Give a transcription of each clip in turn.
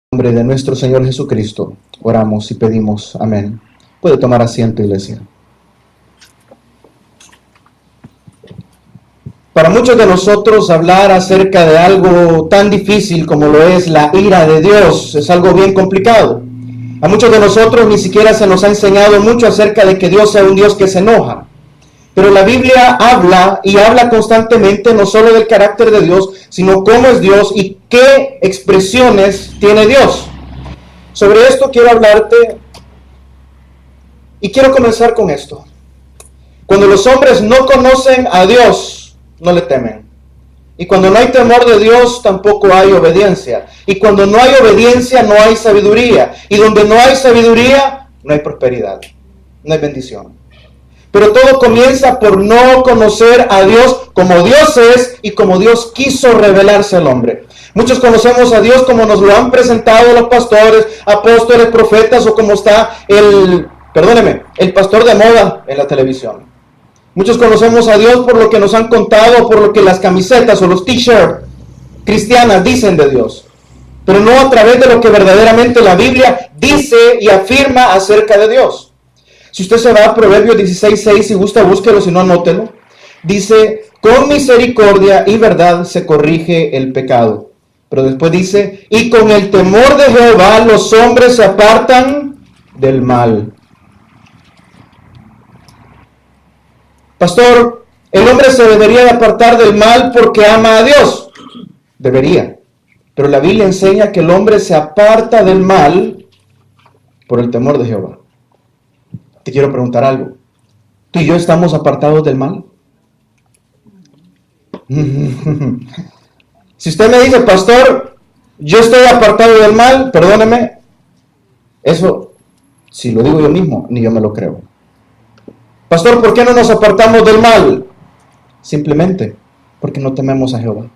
En nombre de nuestro Señor Jesucristo, oramos y pedimos. Amén. Puede tomar asiento, iglesia. Para muchos de nosotros hablar acerca de algo tan difícil como lo es la ira de Dios es algo bien complicado. A muchos de nosotros ni siquiera se nos ha enseñado mucho acerca de que Dios sea un Dios que se enoja. Pero la Biblia habla y habla constantemente no solo del carácter de Dios, sino cómo es Dios y qué expresiones tiene Dios. Sobre esto quiero hablarte y quiero comenzar con esto. Cuando los hombres no conocen a Dios, no le temen. Y cuando no hay temor de Dios, tampoco hay obediencia. Y cuando no hay obediencia, no hay sabiduría. Y donde no hay sabiduría, no hay prosperidad, no hay bendición. Pero todo comienza por no conocer a Dios como Dios es y como Dios quiso revelarse al hombre. Muchos conocemos a Dios como nos lo han presentado los pastores, apóstoles, profetas o como está el pastor de moda en la televisión. Muchos conocemos a Dios por lo que nos han contado, por lo que las camisetas o los t-shirts cristianas dicen de Dios. Pero no a través de lo que verdaderamente la Biblia dice y afirma acerca de Dios. Si usted se va a Proverbios 16:6, si gusta, búsquelo, si no, anótelo. Dice, con misericordia y verdad se corrige el pecado. Pero después dice, y con el temor de Jehová los hombres se apartan del mal. Pastor, ¿el hombre se debería de apartar del mal porque ama a Dios? Debería. Pero la Biblia enseña que el hombre se aparta del mal por el temor de Jehová. Te quiero preguntar algo. ¿Tú y yo estamos apartados del mal? Si usted me dice, pastor, yo estoy apartado del mal, perdóneme, eso, si lo digo yo mismo, ni yo me lo creo. Pastor, ¿por qué no nos apartamos del mal? Simplemente porque no tememos a Jehová.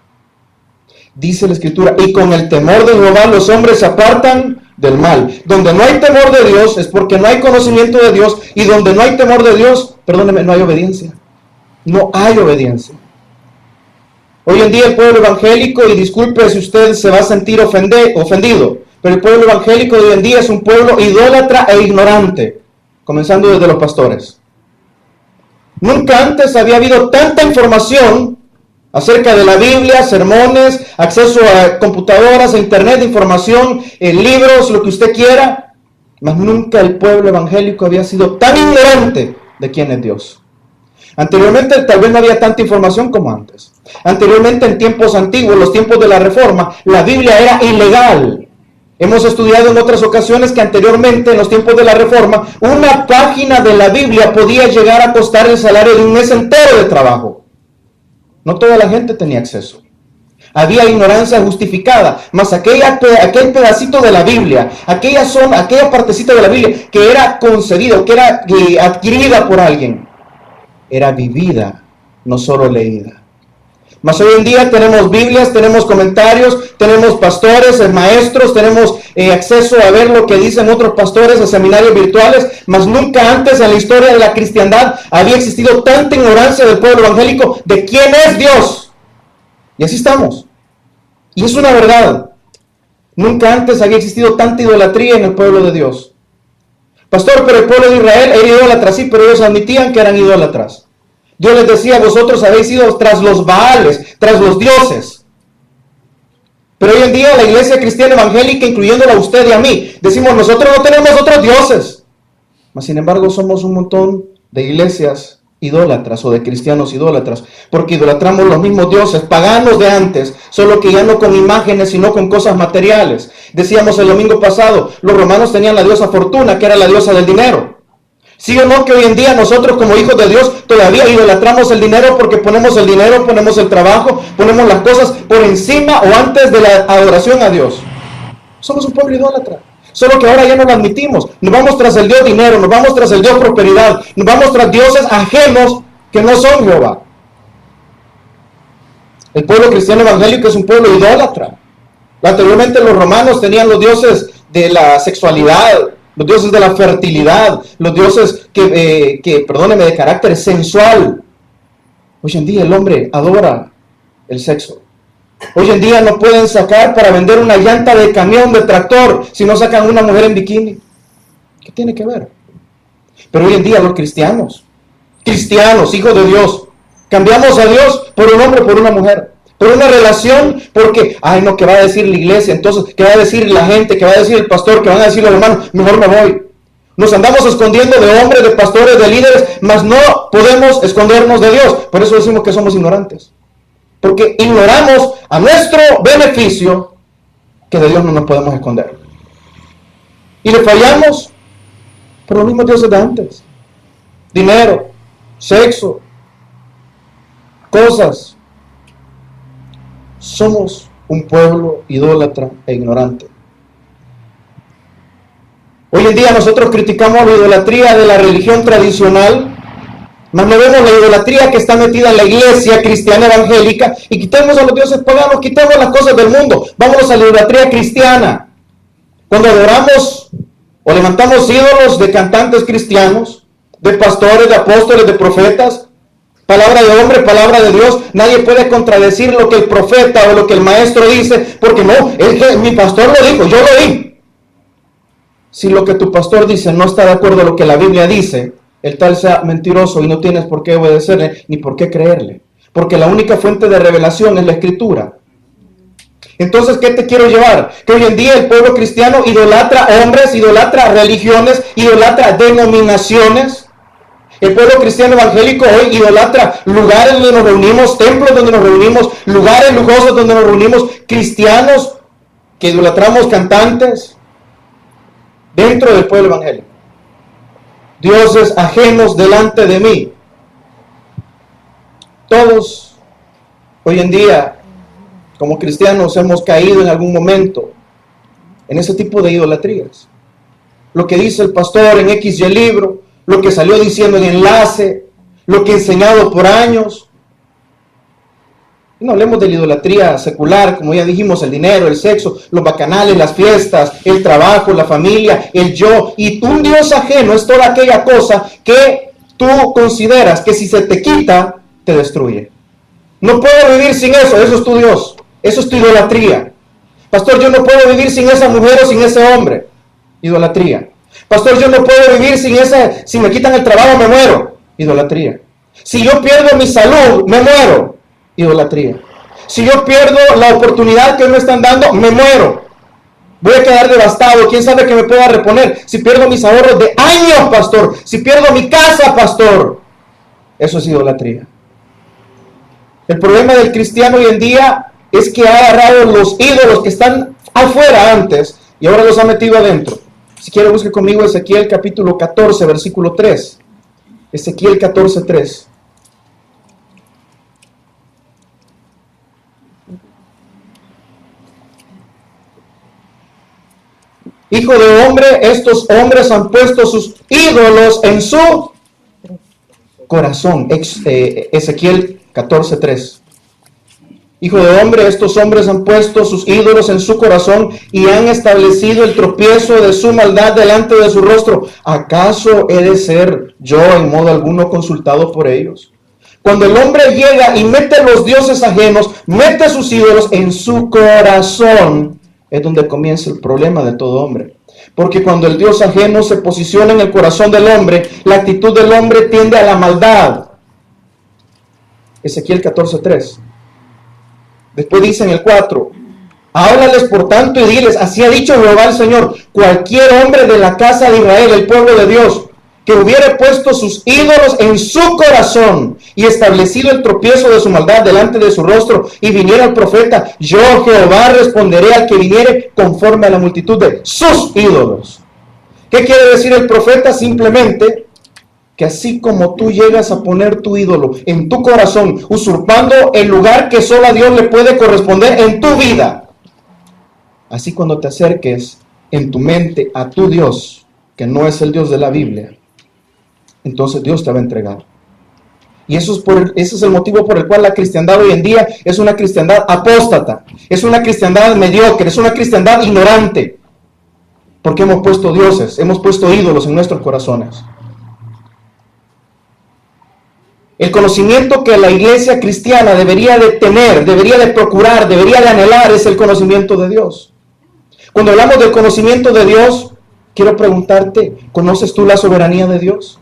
Dice la Escritura, y con el temor de Jehová los hombres se apartan del mal. Donde no hay temor de Dios es porque no hay conocimiento de Dios, y donde no hay temor de Dios, perdóneme, no hay obediencia. No hay obediencia. Hoy en día el pueblo evangélico, y disculpe si usted se va a sentir ofendido, pero el pueblo evangélico de hoy en día es un pueblo idólatra e ignorante, comenzando desde los pastores. Nunca antes había habido tanta información acerca de la Biblia, sermones, acceso a computadoras, a internet, información, libros, lo que usted quiera. Mas nunca el pueblo evangélico había sido tan ignorante de quién es Dios. Anteriormente tal vez no había tanta información como antes. Anteriormente, en tiempos antiguos, los tiempos de la Reforma, la Biblia era ilegal. Hemos estudiado en otras ocasiones que anteriormente, en los tiempos de la Reforma, una página de la Biblia podía llegar a costar el salario de un mes entero de trabajo. No toda la gente tenía acceso. Había ignorancia justificada, mas aquel pedacito de la Biblia, aquella partecita de la Biblia que era concedida, que era adquirida por alguien, era vivida, no solo leída. Mas hoy en día tenemos Biblias, tenemos comentarios, tenemos pastores, maestros, tenemos acceso a ver lo que dicen otros pastores en seminarios virtuales, mas nunca antes en la historia de la cristiandad había existido tanta ignorancia del pueblo evangélico de quién es Dios. Y así estamos. Y es una verdad. Nunca antes había existido tanta idolatría en el pueblo de Dios. Pastor, pero el pueblo de Israel era idólatra, sí, pero ellos admitían que eran idólatras. Dios les decía, vosotros habéis ido tras los Baales, tras los dioses. Pero hoy en día la iglesia cristiana evangélica, incluyéndola a usted y a mí, decimos, nosotros no tenemos otros dioses. Mas sin embargo somos un montón de iglesias idólatras o de cristianos idólatras, porque idolatramos los mismos dioses paganos de antes, solo que ya no con imágenes, sino con cosas materiales. Decíamos el domingo pasado, los romanos tenían la diosa Fortuna, que era la diosa del dinero. ¿Sí o no que hoy en día nosotros como hijos de Dios todavía idolatramos el dinero porque ponemos el dinero, ponemos el trabajo, ponemos las cosas por encima o antes de la adoración a Dios? Somos un pueblo idólatra. Solo que ahora ya no lo admitimos. Nos vamos tras el Dios dinero, nos vamos tras el Dios prosperidad, nos vamos tras dioses ajenos que no son Jehová. El pueblo cristiano evangélico es un pueblo idólatra. Anteriormente los romanos tenían los dioses de la sexualidad, los dioses de la fertilidad, los dioses de carácter sensual. Hoy en día el hombre adora el sexo. Hoy en día no pueden sacar para vender una llanta de camión, de tractor, si no sacan una mujer en bikini. ¿Qué tiene que ver? Pero hoy en día los cristianos, hijos de Dios, cambiamos a Dios por un hombre, por una mujer, por una relación, porque, ay no, ¿qué va a decir la iglesia? Entonces, ¿qué va a decir la gente? ¿Qué va a decir el pastor? ¿Qué van a decir los hermanos? Mejor me voy. Nos andamos escondiendo de hombres, de pastores, de líderes, mas no podemos escondernos de Dios. Por eso decimos que somos ignorantes. Porque ignoramos a nuestro beneficio que de Dios no nos podemos esconder. Y le fallamos por los mismos dioses de antes. Dinero, sexo, cosas. Somos un pueblo idólatra e ignorante. Hoy en día nosotros criticamos la idolatría de la religión tradicional, mas no vemos la idolatría que está metida en la iglesia cristiana evangélica, y quitemos a los dioses paganos, quitemos las cosas del mundo, vámonos a la idolatría cristiana. Cuando adoramos o levantamos ídolos de cantantes cristianos, de pastores, de apóstoles, de profetas, palabra de hombre, palabra de Dios, nadie puede contradecir lo que el profeta o lo que el maestro dice, porque no, es que mi pastor lo dijo, yo lo oí. Si lo que tu pastor dice no está de acuerdo a lo que la Biblia dice, el tal sea mentiroso y no tienes por qué obedecerle ni por qué creerle. Porque la única fuente de revelación es la Escritura. Entonces, ¿qué te quiero llevar? Que hoy en día el pueblo cristiano idolatra hombres, idolatra religiones, idolatra denominaciones. El pueblo cristiano evangélico hoy idolatra lugares donde nos reunimos, templos donde nos reunimos, lugares lujosos donde nos reunimos, cristianos que idolatramos cantantes dentro del pueblo evangélico. Dioses ajenos delante de mí. Todos hoy en día, como cristianos, hemos caído en algún momento en ese tipo de idolatrías. Lo que dice el pastor en X y el libro, lo que salió diciendo en enlace, lo que he enseñado por años. No hablemos de la idolatría secular, como ya dijimos, el dinero, el sexo, los bacanales, las fiestas, el trabajo, la familia, el yo. Y un Dios ajeno es toda aquella cosa que tú consideras que si se te quita, te destruye. No puedo vivir sin eso, eso es tu Dios, eso es tu idolatría. Pastor, yo no puedo vivir sin esa mujer o sin ese hombre. Idolatría. Pastor, yo no puedo vivir sin esa, si me quitan el trabajo me muero. Idolatría. Si yo pierdo mi salud, me muero. Idolatría. Si yo pierdo la oportunidad que me están dando, me muero. Voy a quedar devastado. ¿Quién sabe que me pueda reponer? Si pierdo mis ahorros de años, pastor. Si pierdo mi casa, pastor. Eso es idolatría. El problema del cristiano hoy en día es que ha agarrado los ídolos que están afuera antes y ahora los ha metido adentro. Si quiere, busque conmigo Ezequiel capítulo 14, versículo 3. Ezequiel 14, 3. Hijo de hombre, estos hombres han puesto sus ídolos en su corazón. Ezequiel 14, 3. Hijo de hombre, estos hombres han puesto sus ídolos en su corazón y han establecido el tropiezo de su maldad delante de su rostro. ¿Acaso he de ser yo en modo alguno consultado por ellos? Cuando el hombre llega y mete los dioses ajenos, mete sus ídolos en su corazón, es donde comienza el problema de todo hombre. Porque cuando el Dios ajeno se posiciona en el corazón del hombre, la actitud del hombre tiende a la maldad. Ezequiel 14:3. Después dice en el 4, háblales por tanto y diles, así ha dicho Jehová el Señor, cualquier hombre de la casa de Israel, el pueblo de Dios, que hubiere puesto sus ídolos en su corazón y establecido el tropiezo de su maldad delante de su rostro, y viniera el profeta, yo Jehová responderé al que viniere conforme a la multitud de sus ídolos. ¿Qué quiere decir el profeta? Simplemente que así como tú llegas a poner tu ídolo en tu corazón, usurpando el lugar que solo a Dios le puede corresponder en tu vida, así cuando te acerques en tu mente a tu Dios, que no es el Dios de la Biblia, entonces Dios te va a entregar. Y ese es el motivo por el cual la cristiandad hoy en día es una cristiandad apóstata, es una cristiandad mediocre, es una cristiandad ignorante, porque hemos puesto dioses, hemos puesto ídolos en nuestros corazones. El conocimiento que la iglesia cristiana debería de tener, debería de procurar, debería de anhelar es el conocimiento de Dios. Cuando hablamos del conocimiento de Dios, quiero preguntarte, ¿conoces tú la soberanía de Dios?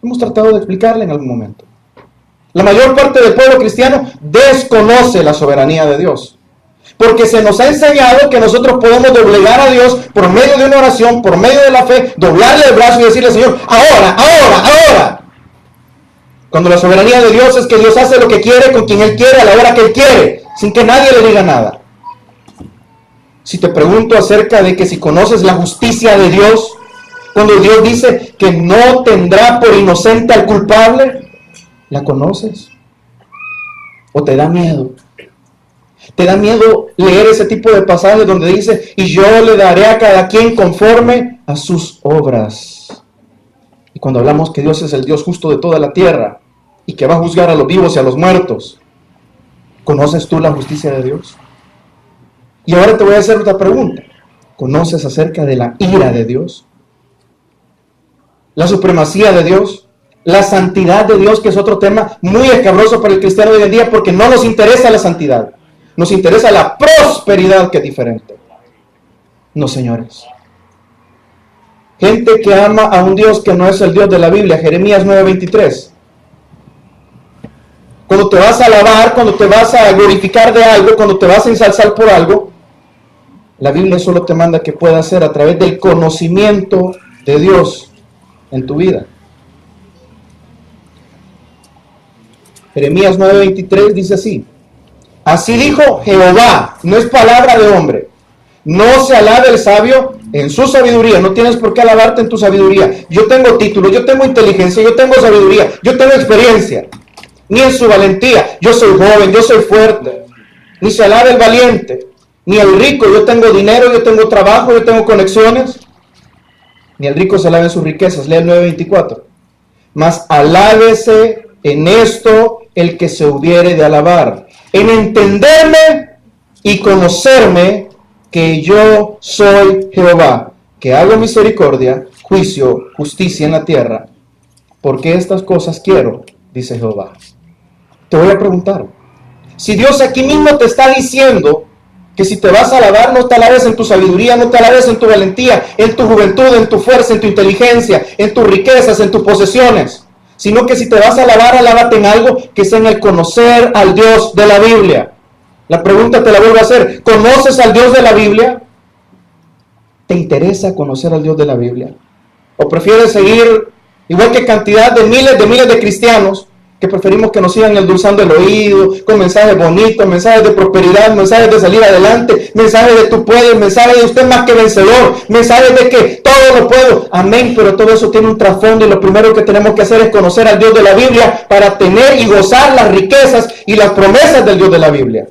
Hemos tratado de explicarle en algún momento. La mayor parte del pueblo cristiano desconoce la soberanía de Dios. Porque se nos ha enseñado que nosotros podemos doblegar a Dios por medio de una oración, por medio de la fe, doblarle el brazo y decirle, Señor, ahora. Cuando la soberanía de Dios es que Dios hace lo que quiere, con quien Él quiere, a la hora que Él quiere, sin que nadie le diga nada. Si te pregunto acerca de que si conoces la justicia de Dios, cuando Dios dice que no tendrá por inocente al culpable, ¿la conoces? ¿O te da miedo? ¿Te da miedo leer ese tipo de pasajes donde dice, y yo le daré a cada quien conforme a sus obras? Y cuando hablamos que Dios es el Dios justo de toda la tierra y que va a juzgar a los vivos y a los muertos, ¿conoces tú la justicia de Dios? Y ahora te voy a hacer otra pregunta. ¿Conoces acerca de la ira de Dios? La supremacía de Dios, la santidad de Dios, que es otro tema muy escabroso para el cristiano de hoy en día, porque no nos interesa la santidad, nos interesa la prosperidad, que es diferente. No, señores. Gente que ama a un Dios que no es el Dios de la Biblia, Jeremías 9:23. Cuando te vas a alabar, cuando te vas a glorificar de algo, cuando te vas a ensalzar por algo, la Biblia solo te manda que puedas hacer a través del conocimiento de Dios en tu vida. Jeremías 9:23 dice así: así dijo Jehová, no es palabra de hombre. No se alabe el sabio en su sabiduría. No tienes por qué alabarte en tu sabiduría. Yo tengo título, yo tengo inteligencia, yo tengo sabiduría, yo tengo experiencia. Ni en su valentía. Yo soy joven, yo soy fuerte. Ni se alabe el valiente, ni el rico. Yo tengo dinero, yo tengo trabajo, yo tengo conexiones. Ni el rico se alabe en sus riquezas. Lee el 9:24. Mas alábese en esto el que se hubiere de alabar, en entenderme y conocerme, que yo soy Jehová, que hago misericordia, juicio, justicia en la tierra, porque estas cosas quiero, dice Jehová. Te voy a preguntar, si Dios aquí mismo te está diciendo que si te vas a alabar, no te alabes en tu sabiduría, no te alabes en tu valentía, en tu juventud, en tu fuerza, en tu inteligencia, en tus riquezas, en tus posesiones, sino que si te vas a alabar, alábate en algo que sea en el conocer al Dios de la Biblia. La pregunta te la vuelvo a hacer: ¿conoces al Dios de la Biblia? ¿Te interesa conocer al Dios de la Biblia? ¿O prefieres seguir, igual que cantidad de miles de cristianos, que preferimos que nos sigan endulzando el oído, con mensajes bonitos, mensajes de prosperidad, mensajes de salir adelante, mensajes de tú puedes, mensajes de usted más que vencedor, mensajes de que todo lo puedo? Amén, pero todo eso tiene un trasfondo y lo primero que tenemos que hacer es conocer al Dios de la Biblia para tener y gozar las riquezas y las promesas del Dios de la Biblia.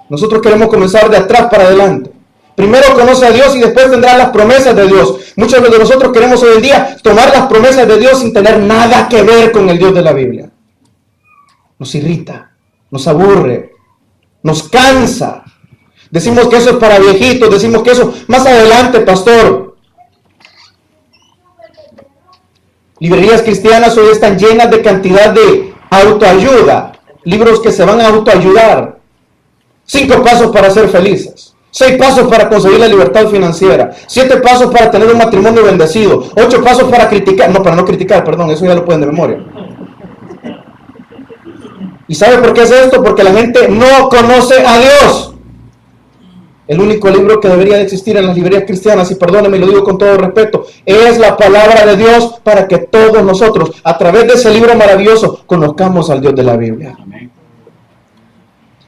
Nosotros queremos comenzar de atrás para adelante. Primero conoce a Dios y después tendrás las promesas de Dios. Muchos de nosotros queremos hoy en día tomar las promesas de Dios sin tener nada que ver con el Dios de la Biblia. Nos irrita, nos aburre, nos cansa. Decimos que eso es para viejitos, decimos que eso más adelante, pastor. Librerías cristianas hoy están llenas de cantidad de autoayuda, libros que se van a autoayudar. 5 pasos para ser felices, 6 pasos para conseguir la libertad financiera, 7 pasos para tener un matrimonio bendecido, 8 pasos para criticar, no, para no criticar, perdón, eso ya lo pueden de memoria. ¿Y sabe por qué es esto? Porque la gente no conoce a Dios. El único libro que debería de existir en las librerías cristianas, y perdónenme, lo digo con todo respeto, es la palabra de Dios, para que todos nosotros, a través de ese libro maravilloso, conozcamos al Dios de la Biblia. Amén.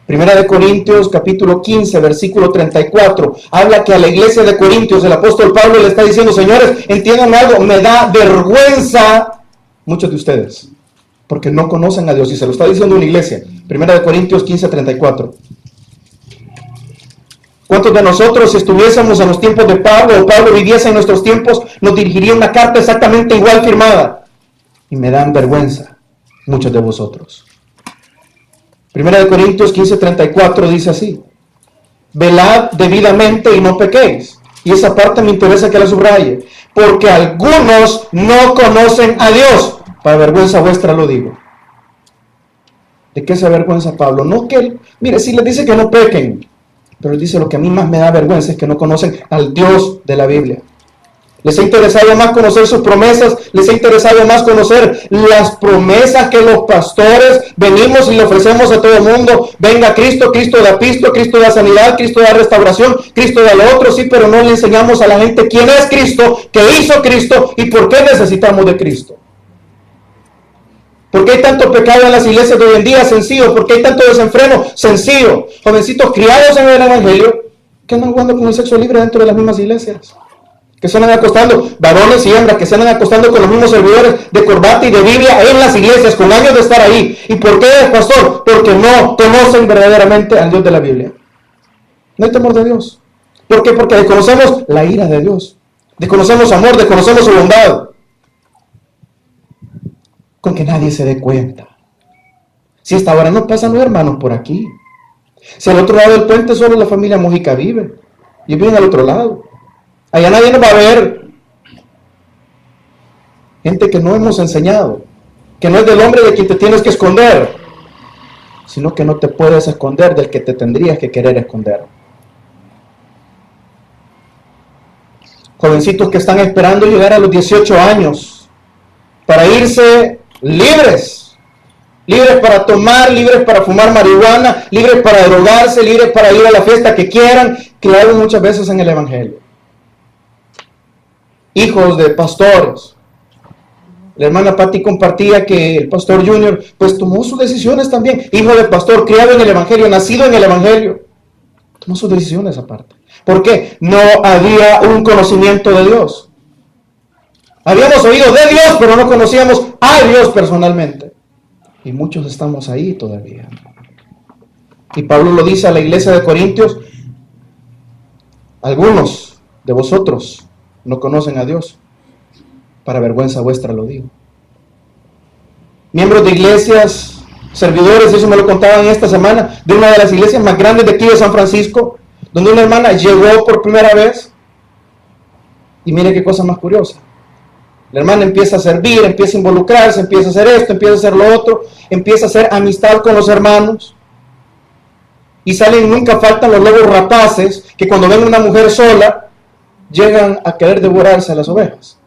Primera de Corintios, capítulo 15, versículo 34, habla que a la iglesia de Corintios, el apóstol Pablo le está diciendo: señores, entiéndanme algo, me da vergüenza muchos de ustedes, porque no conocen a Dios, y se lo está diciendo una iglesia. Primera de Corintios 15, 34. ¿Cuántos de nosotros, si estuviésemos en los tiempos de Pablo, o Pablo viviese en nuestros tiempos, nos dirigiría una carta exactamente igual firmada? Y me dan vergüenza muchos de vosotros. Primera de Corintios 15, 34 dice así: velad debidamente y no pequéis. Y esa parte me interesa que la subraye. Porque algunos no conocen a Dios. Para vergüenza vuestra lo digo. ¿De qué se avergüenza Pablo? No que él, mire, si les dice que no pequen, pero él dice lo que a mí más me da vergüenza es que no conocen al Dios de la Biblia. Les ha interesado más conocer sus promesas, les ha interesado más conocer las promesas que los pastores venimos y le ofrecemos a todo el mundo. Venga Cristo, Cristo da pisto, Cristo da sanidad, Cristo da restauración, Cristo da lo otro, sí, pero no le enseñamos a la gente quién es Cristo, qué hizo Cristo y por qué necesitamos de Cristo. ¿Por qué hay tanto pecado en las iglesias de hoy en día? Sencillo. ¿Por qué hay tanto desenfreno? Sencillo. Jovencitos criados en el evangelio que andan jugando con el sexo libre dentro de las mismas iglesias. Que se andan acostando, varones y hembras, que se andan acostando con los mismos servidores de corbata y de Biblia en las iglesias, con años de estar ahí. ¿Y por qué, pastor? Porque no conocen verdaderamente al Dios de la Biblia. No hay temor de Dios. ¿Por qué? Porque desconocemos la ira de Dios. Desconocemos su amor, desconocemos su bondad. Con que nadie se dé cuenta. Si hasta ahora no pasan los hermanos por aquí. Si al otro lado del puente solo la familia Mojica vive. Y viven al otro lado. Allá nadie nos va a ver. Gente que no hemos enseñado. Que no es del hombre de quien te tienes que esconder. Sino que no te puedes esconder del que te tendrías que querer esconder. Jovencitos que están esperando llegar a los 18 años. Para irse libres para tomar, libres para fumar marihuana, libres para drogarse, libres para ir a la fiesta que quieran, claro, muchas veces en el evangelio. Hijos de pastores. La hermana Patti compartía que el pastor Junior pues tomó sus decisiones también, hijo de pastor, criado en el evangelio, nacido en el evangelio, tomó sus decisiones aparte. ¿Por qué? No había un conocimiento de Dios. Habíamos oído de Dios, pero no conocíamos a Dios personalmente. Y muchos estamos ahí todavía. Y Pablo lo dice a la iglesia de Corintios: algunos de vosotros no conocen a Dios. Para vergüenza vuestra lo digo. Miembros de iglesias, servidores, eso me lo contaban esta semana, de una de las iglesias más grandes de aquí de San Francisco, donde una hermana llegó por primera vez. Y mire qué cosa más curiosa. La hermana empieza a servir, empieza a involucrarse, empieza a hacer esto, empieza a hacer lo otro, empieza a hacer amistad con los hermanos. Y salen, nunca faltan los lobos rapaces, que cuando ven una mujer sola, llegan a querer devorarse a las ovejas.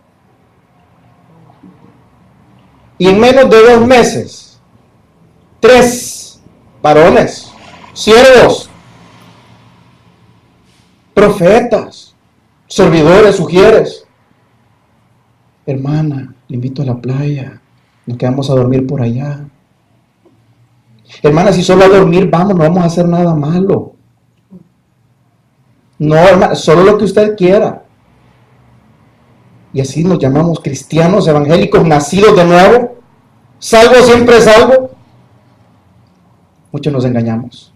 Y en menos de 2 meses, 3 varones, siervos, profetas, servidores, sugieres: hermana, le invito a la playa, nos quedamos a dormir por allá. Hermana, si solo a dormir vamos, no vamos a hacer nada malo. No, hermana, solo lo que usted quiera. Y así nos llamamos cristianos evangélicos nacidos de nuevo. Salvo siempre salvo. Muchos nos engañamos.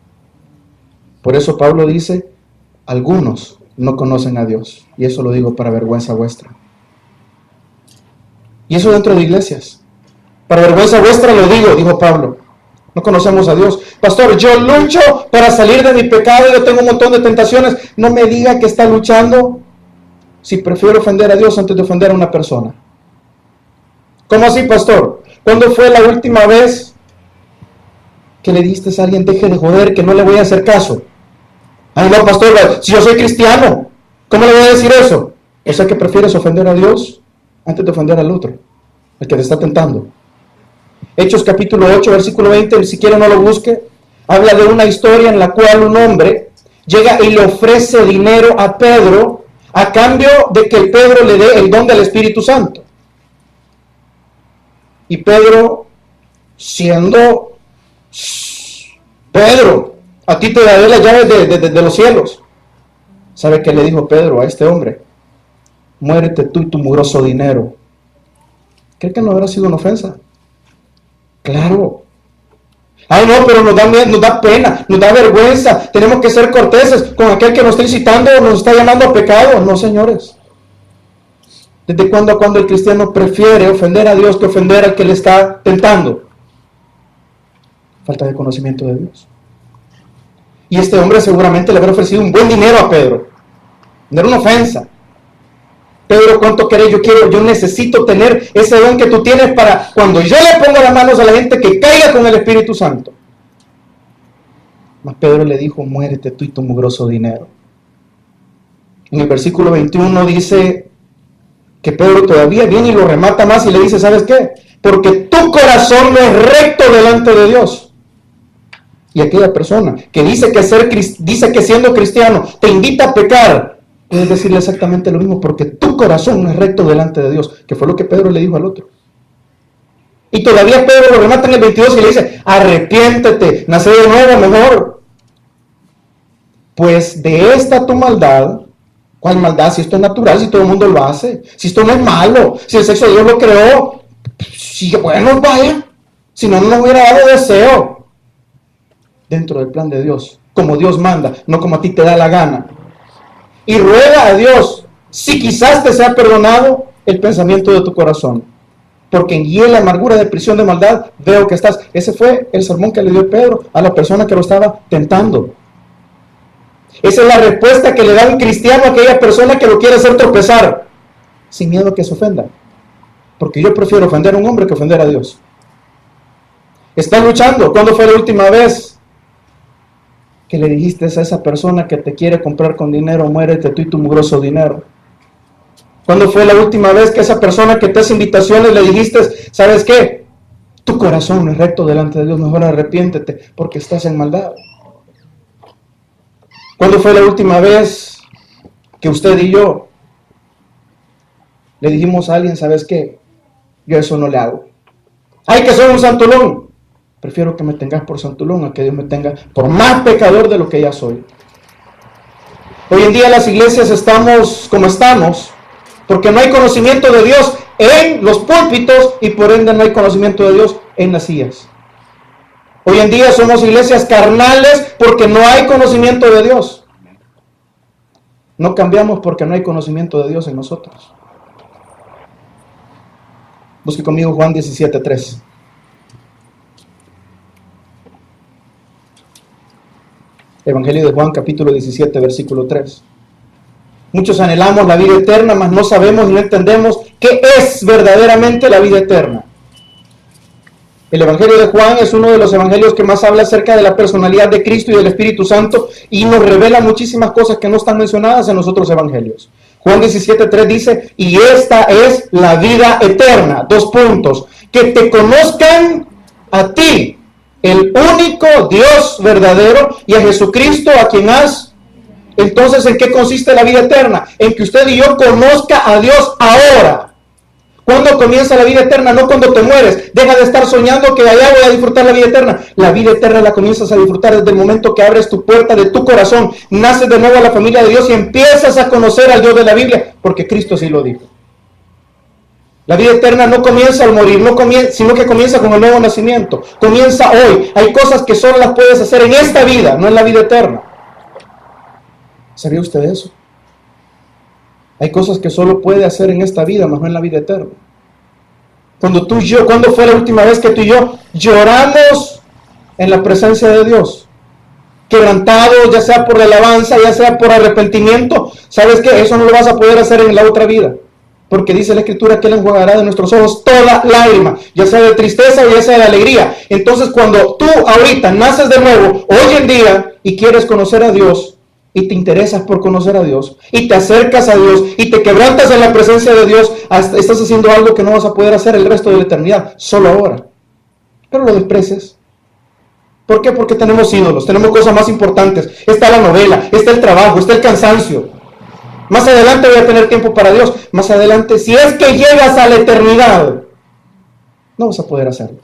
Por eso Pablo dice: algunos no conocen a Dios. Y eso lo digo para vergüenza vuestra. Y eso dentro de iglesias. Para vergüenza vuestra lo digo, dijo Pablo. No conocemos a Dios. Pastor, yo lucho para salir de mi pecado, yo tengo un montón de tentaciones. No me diga que está luchando si prefiero ofender a Dios antes de ofender a una persona. ¿Cómo así, pastor? ¿Cuándo fue la última vez que le diste a alguien: deje de joder, que no le voy a hacer caso? Ay, no, pastor, si yo soy cristiano, ¿cómo le voy a decir eso? O sea que prefieres ofender a Dios antes de ofender al otro, el que te está tentando. Hechos capítulo 8, versículo 20, si quiere no lo busque, habla de una historia en la cual un hombre llega y le ofrece dinero a Pedro a cambio de que Pedro le dé el don del Espíritu Santo. Y Pedro, siendo Pedro, a ti te daré las llaves de los cielos. ¿Sabe qué le dijo Pedro a este hombre? Muérete tú y tu mugroso dinero. ¿Cree que no habrá sido una ofensa? Claro. Ay, no, pero nos da pena, nos da vergüenza. Tenemos que ser corteses con aquel que nos está incitando o nos está llamando a pecado. No, señores. ¿Desde cuándo a cuándo el cristiano prefiere ofender a Dios que ofender al que le está tentando? Falta de conocimiento de Dios. Y este hombre seguramente le habrá ofrecido un buen dinero a Pedro. No era una ofensa. Pedro, ¿cuánto querés? Yo necesito tener ese don que tú tienes para cuando yo le ponga las manos a la gente que caiga con el Espíritu Santo. Mas Pedro le dijo, muérete tú y tu mugroso dinero. En el versículo 21 dice que Pedro todavía viene y lo remata más y le dice, ¿sabes qué? Porque tu corazón no es recto delante de Dios. Y aquella persona que dice que siendo cristiano te invita a pecar, puedes decirle exactamente lo mismo, porque tu corazón no es recto delante de Dios, que fue lo que Pedro le dijo al otro. Y todavía Pedro lo remata en el 22 y le dice, arrepiéntete, nace de nuevo mejor. Pues de esta tu maldad, ¿cuál maldad? Si esto es natural, si todo el mundo lo hace, si esto no es malo, si el sexo Dios lo creó, si bueno, vaya, si no nos hubiera dado deseo dentro del plan de Dios, como Dios manda, no como a ti te da la gana. Y ruega a Dios, si quizás te sea perdonado el pensamiento de tu corazón, porque en hiel, amargura, de prisión, de maldad, veo que estás. Ese fue el sermón que le dio Pedro a la persona que lo estaba tentando. Esa es la respuesta que le da un cristiano a aquella persona que lo quiere hacer tropezar, sin miedo a que se ofenda. Porque yo prefiero ofender a un hombre que ofender a Dios. Está luchando. ¿Cuándo fue la última vez que le dijiste a esa persona que te quiere comprar con dinero, muérete tú y tu mugroso dinero? ¿Cuándo fue la última vez que esa persona que te hace invitaciones le dijiste, ¿sabes qué? Tu corazón no es recto delante de Dios, mejor arrepiéntete porque estás en maldad? ¿Cuándo fue la última vez que usted y yo le dijimos a alguien, ¿sabes qué? Yo eso no le hago. ¡Ay, que soy un santulón! Prefiero que me tengas por santulón a que Dios me tenga por más pecador de lo que ya soy. Hoy en día las iglesias estamos como estamos porque no hay conocimiento de Dios en los púlpitos y por ende no hay conocimiento de Dios en las sillas. Hoy en día somos iglesias carnales porque no hay conocimiento de Dios. No cambiamos porque no hay conocimiento de Dios en nosotros. Busque conmigo Juan 17:3. Evangelio de Juan, capítulo 17, versículo 3. Muchos anhelamos la vida eterna, mas no sabemos y no entendemos qué es verdaderamente la vida eterna. El Evangelio de Juan es uno de los evangelios que más habla acerca de la personalidad de Cristo y del Espíritu Santo y nos revela muchísimas cosas que no están mencionadas en los otros evangelios. Juan 17:3 dice, y esta es la vida eterna. 2 puntos. Que te conozcan a ti, el único Dios verdadero, y a Jesucristo a quien has. Entonces, ¿en qué consiste la vida eterna? En que usted y yo conozca a Dios ahora. ¿Cuándo comienza la vida eterna? No cuando te mueres. Deja de estar soñando que allá voy a disfrutar la vida eterna. La vida eterna la comienzas a disfrutar desde el momento que abres tu puerta de tu corazón, naces de nuevo a la familia de Dios y empiezas a conocer al Dios de la Biblia, porque Cristo sí lo dijo. La vida eterna no comienza al morir, sino que comienza con el nuevo nacimiento. Comienza hoy. Hay cosas que solo las puedes hacer en esta vida, no en la vida eterna. ¿Sabía usted eso? Hay cosas que solo puede hacer en esta vida, más no en la vida eterna. ¿Cuándo fue la última vez que tú y yo lloramos en la presencia de Dios? Quebrantados, ya sea por alabanza, ya sea por arrepentimiento. ¿Sabes qué? Eso no lo vas a poder hacer en la otra vida. Porque dice la Escritura que Él enjuagará de nuestros ojos toda lágrima, ya sea de tristeza o ya sea de alegría. Entonces, cuando tú ahorita naces de nuevo, hoy en día, y quieres conocer a Dios, y te interesas por conocer a Dios, y te acercas a Dios, y te quebrantas en la presencia de Dios, estás haciendo algo que no vas a poder hacer el resto de la eternidad, solo ahora. Pero lo desprecias. ¿Por qué? Porque tenemos ídolos, tenemos cosas más importantes. Está la novela, está el trabajo, está el cansancio. Más adelante voy a tener tiempo para Dios. Más adelante, si es que llegas a la eternidad, no vas a poder hacerlo.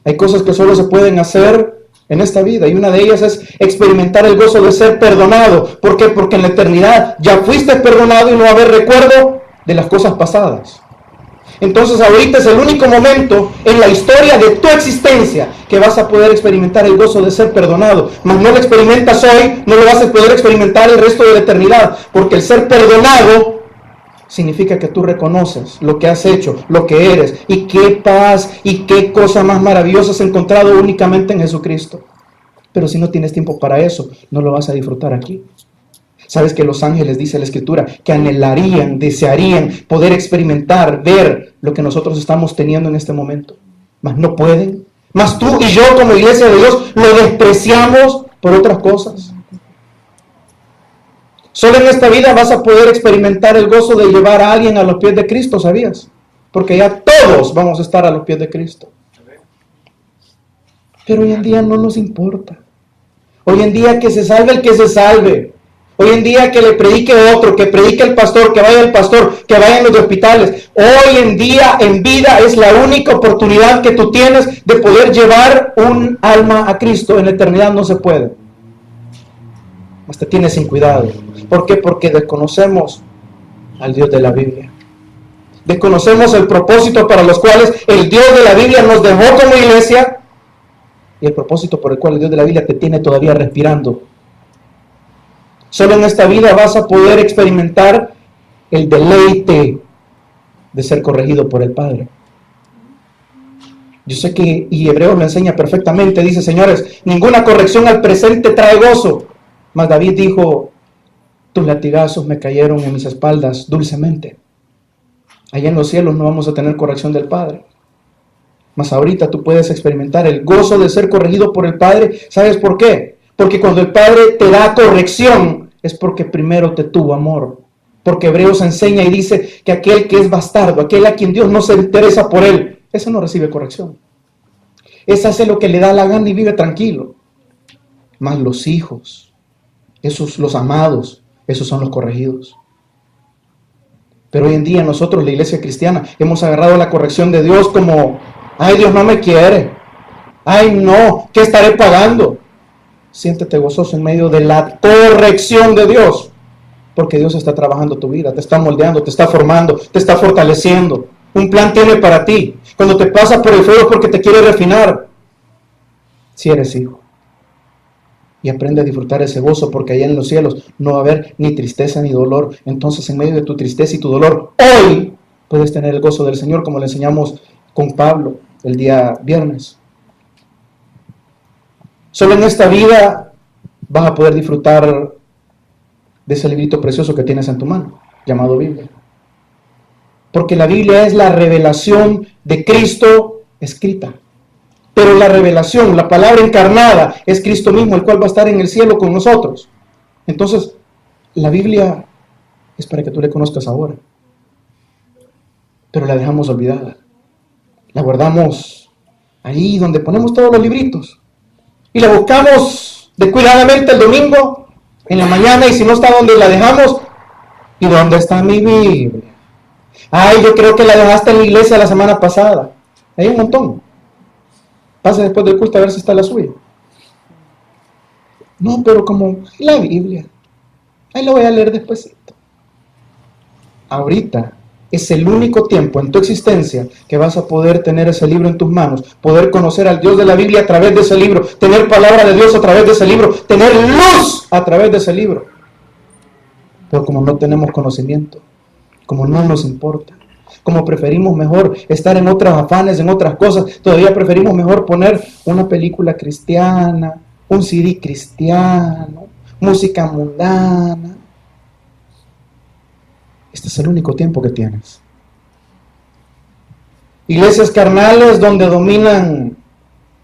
Hay cosas que solo se pueden hacer en esta vida, y una de ellas es experimentar el gozo de ser perdonado. ¿Por qué? Porque en la eternidad ya fuiste perdonado y no va a haber recuerdo de las cosas pasadas. Entonces ahorita es el único momento en la historia de tu existencia que vas a poder experimentar el gozo de ser perdonado. Mas no lo experimentas hoy, no lo vas a poder experimentar el resto de la eternidad, porque el ser perdonado significa que tú reconoces lo que has hecho, lo que eres, y qué paz y qué cosa más maravillosa has encontrado únicamente en Jesucristo. Pero si no tienes tiempo para eso, no lo vas a disfrutar aquí. Sabes que los ángeles, dice la Escritura, que anhelarían, desearían poder experimentar, ver lo que nosotros estamos teniendo en este momento. Mas no pueden. Mas tú y yo como iglesia de Dios lo despreciamos por otras cosas. Solo en esta vida vas a poder experimentar el gozo de llevar a alguien a los pies de Cristo, ¿sabías? Porque ya todos vamos a estar a los pies de Cristo. Pero hoy en día no nos importa. Hoy en día que se salve el que se salve. Hoy en día que le predique otro, que predique el pastor, que vaya el pastor, que vayan los de hospitales. Hoy en día en vida es la única oportunidad que tú tienes de poder llevar un alma a Cristo. En la eternidad no se puede. Hasta tienes sin cuidado. ¿Por qué? Porque desconocemos al Dios de la Biblia. Desconocemos el propósito para los cuales el Dios de la Biblia nos dejó como iglesia y el propósito por el cual el Dios de la Biblia te tiene todavía respirando. Solo en esta vida vas a poder experimentar el deleite de ser corregido por el Padre. Yo sé que, y Hebreos lo enseña perfectamente, dice, señores, ninguna corrección al presente trae gozo. Mas David dijo, tus latigazos me cayeron en mis espaldas dulcemente. Allá en los cielos no vamos a tener corrección del Padre. Mas ahorita tú puedes experimentar el gozo de ser corregido por el Padre. ¿Sabes por qué? Porque cuando el Padre te da corrección, es porque primero te tuvo amor. Porque Hebreos enseña y dice que aquel que es bastardo, aquel a quien Dios no se interesa por él, ese no recibe corrección. Ese hace lo que le da la gana y vive tranquilo. Mas los hijos, esos los amados, esos son los corregidos. Pero hoy en día nosotros, la iglesia cristiana, hemos agarrado la corrección de Dios como, ay, Dios no me quiere. Ay, no, ¿qué estaré pagando? Siéntete gozoso en medio de la corrección de Dios, porque Dios está trabajando tu vida, te está moldeando, te está formando, te está fortaleciendo. Un plan tiene para ti. Cuando te pasa por el fuego es porque te quiere refinar. Si eres hijo. Y aprende a disfrutar ese gozo, porque allá en los cielos no va a haber ni tristeza ni dolor. Entonces, en medio de tu tristeza y tu dolor, hoy puedes tener el gozo del Señor, como le enseñamos con Pablo el día viernes. Solo en esta vida vas a poder disfrutar de ese librito precioso que tienes en tu mano, llamado Biblia. Porque la Biblia es la revelación de Cristo escrita. Pero la revelación, la palabra encarnada, es Cristo mismo, el cual va a estar en el cielo con nosotros. Entonces, la Biblia es para que tú le conozcas ahora. Pero la dejamos olvidada. La guardamos ahí donde ponemos todos los libritos. Y la buscamos descuidadamente el domingo, en la mañana, y si no está donde la dejamos, ¿y dónde está mi Biblia? Ay, yo creo que la dejaste en la iglesia la semana pasada. Hay un montón. Pase después del culto a ver si está la suya. No, pero como la Biblia, ahí lo voy a leer despuesito. Ahorita es el único tiempo en tu existencia que vas a poder tener ese libro en tus manos, poder conocer al Dios de la Biblia a través de ese libro, tener palabra de Dios a través de ese libro, tener luz a través de ese libro. Pero como no tenemos conocimiento, como no nos importa, como preferimos mejor estar en otros afanes, en otras cosas, todavía preferimos mejor poner una película cristiana, un CD cristiano, música mundana. Este es el único tiempo que tienes. Iglesias carnales donde dominan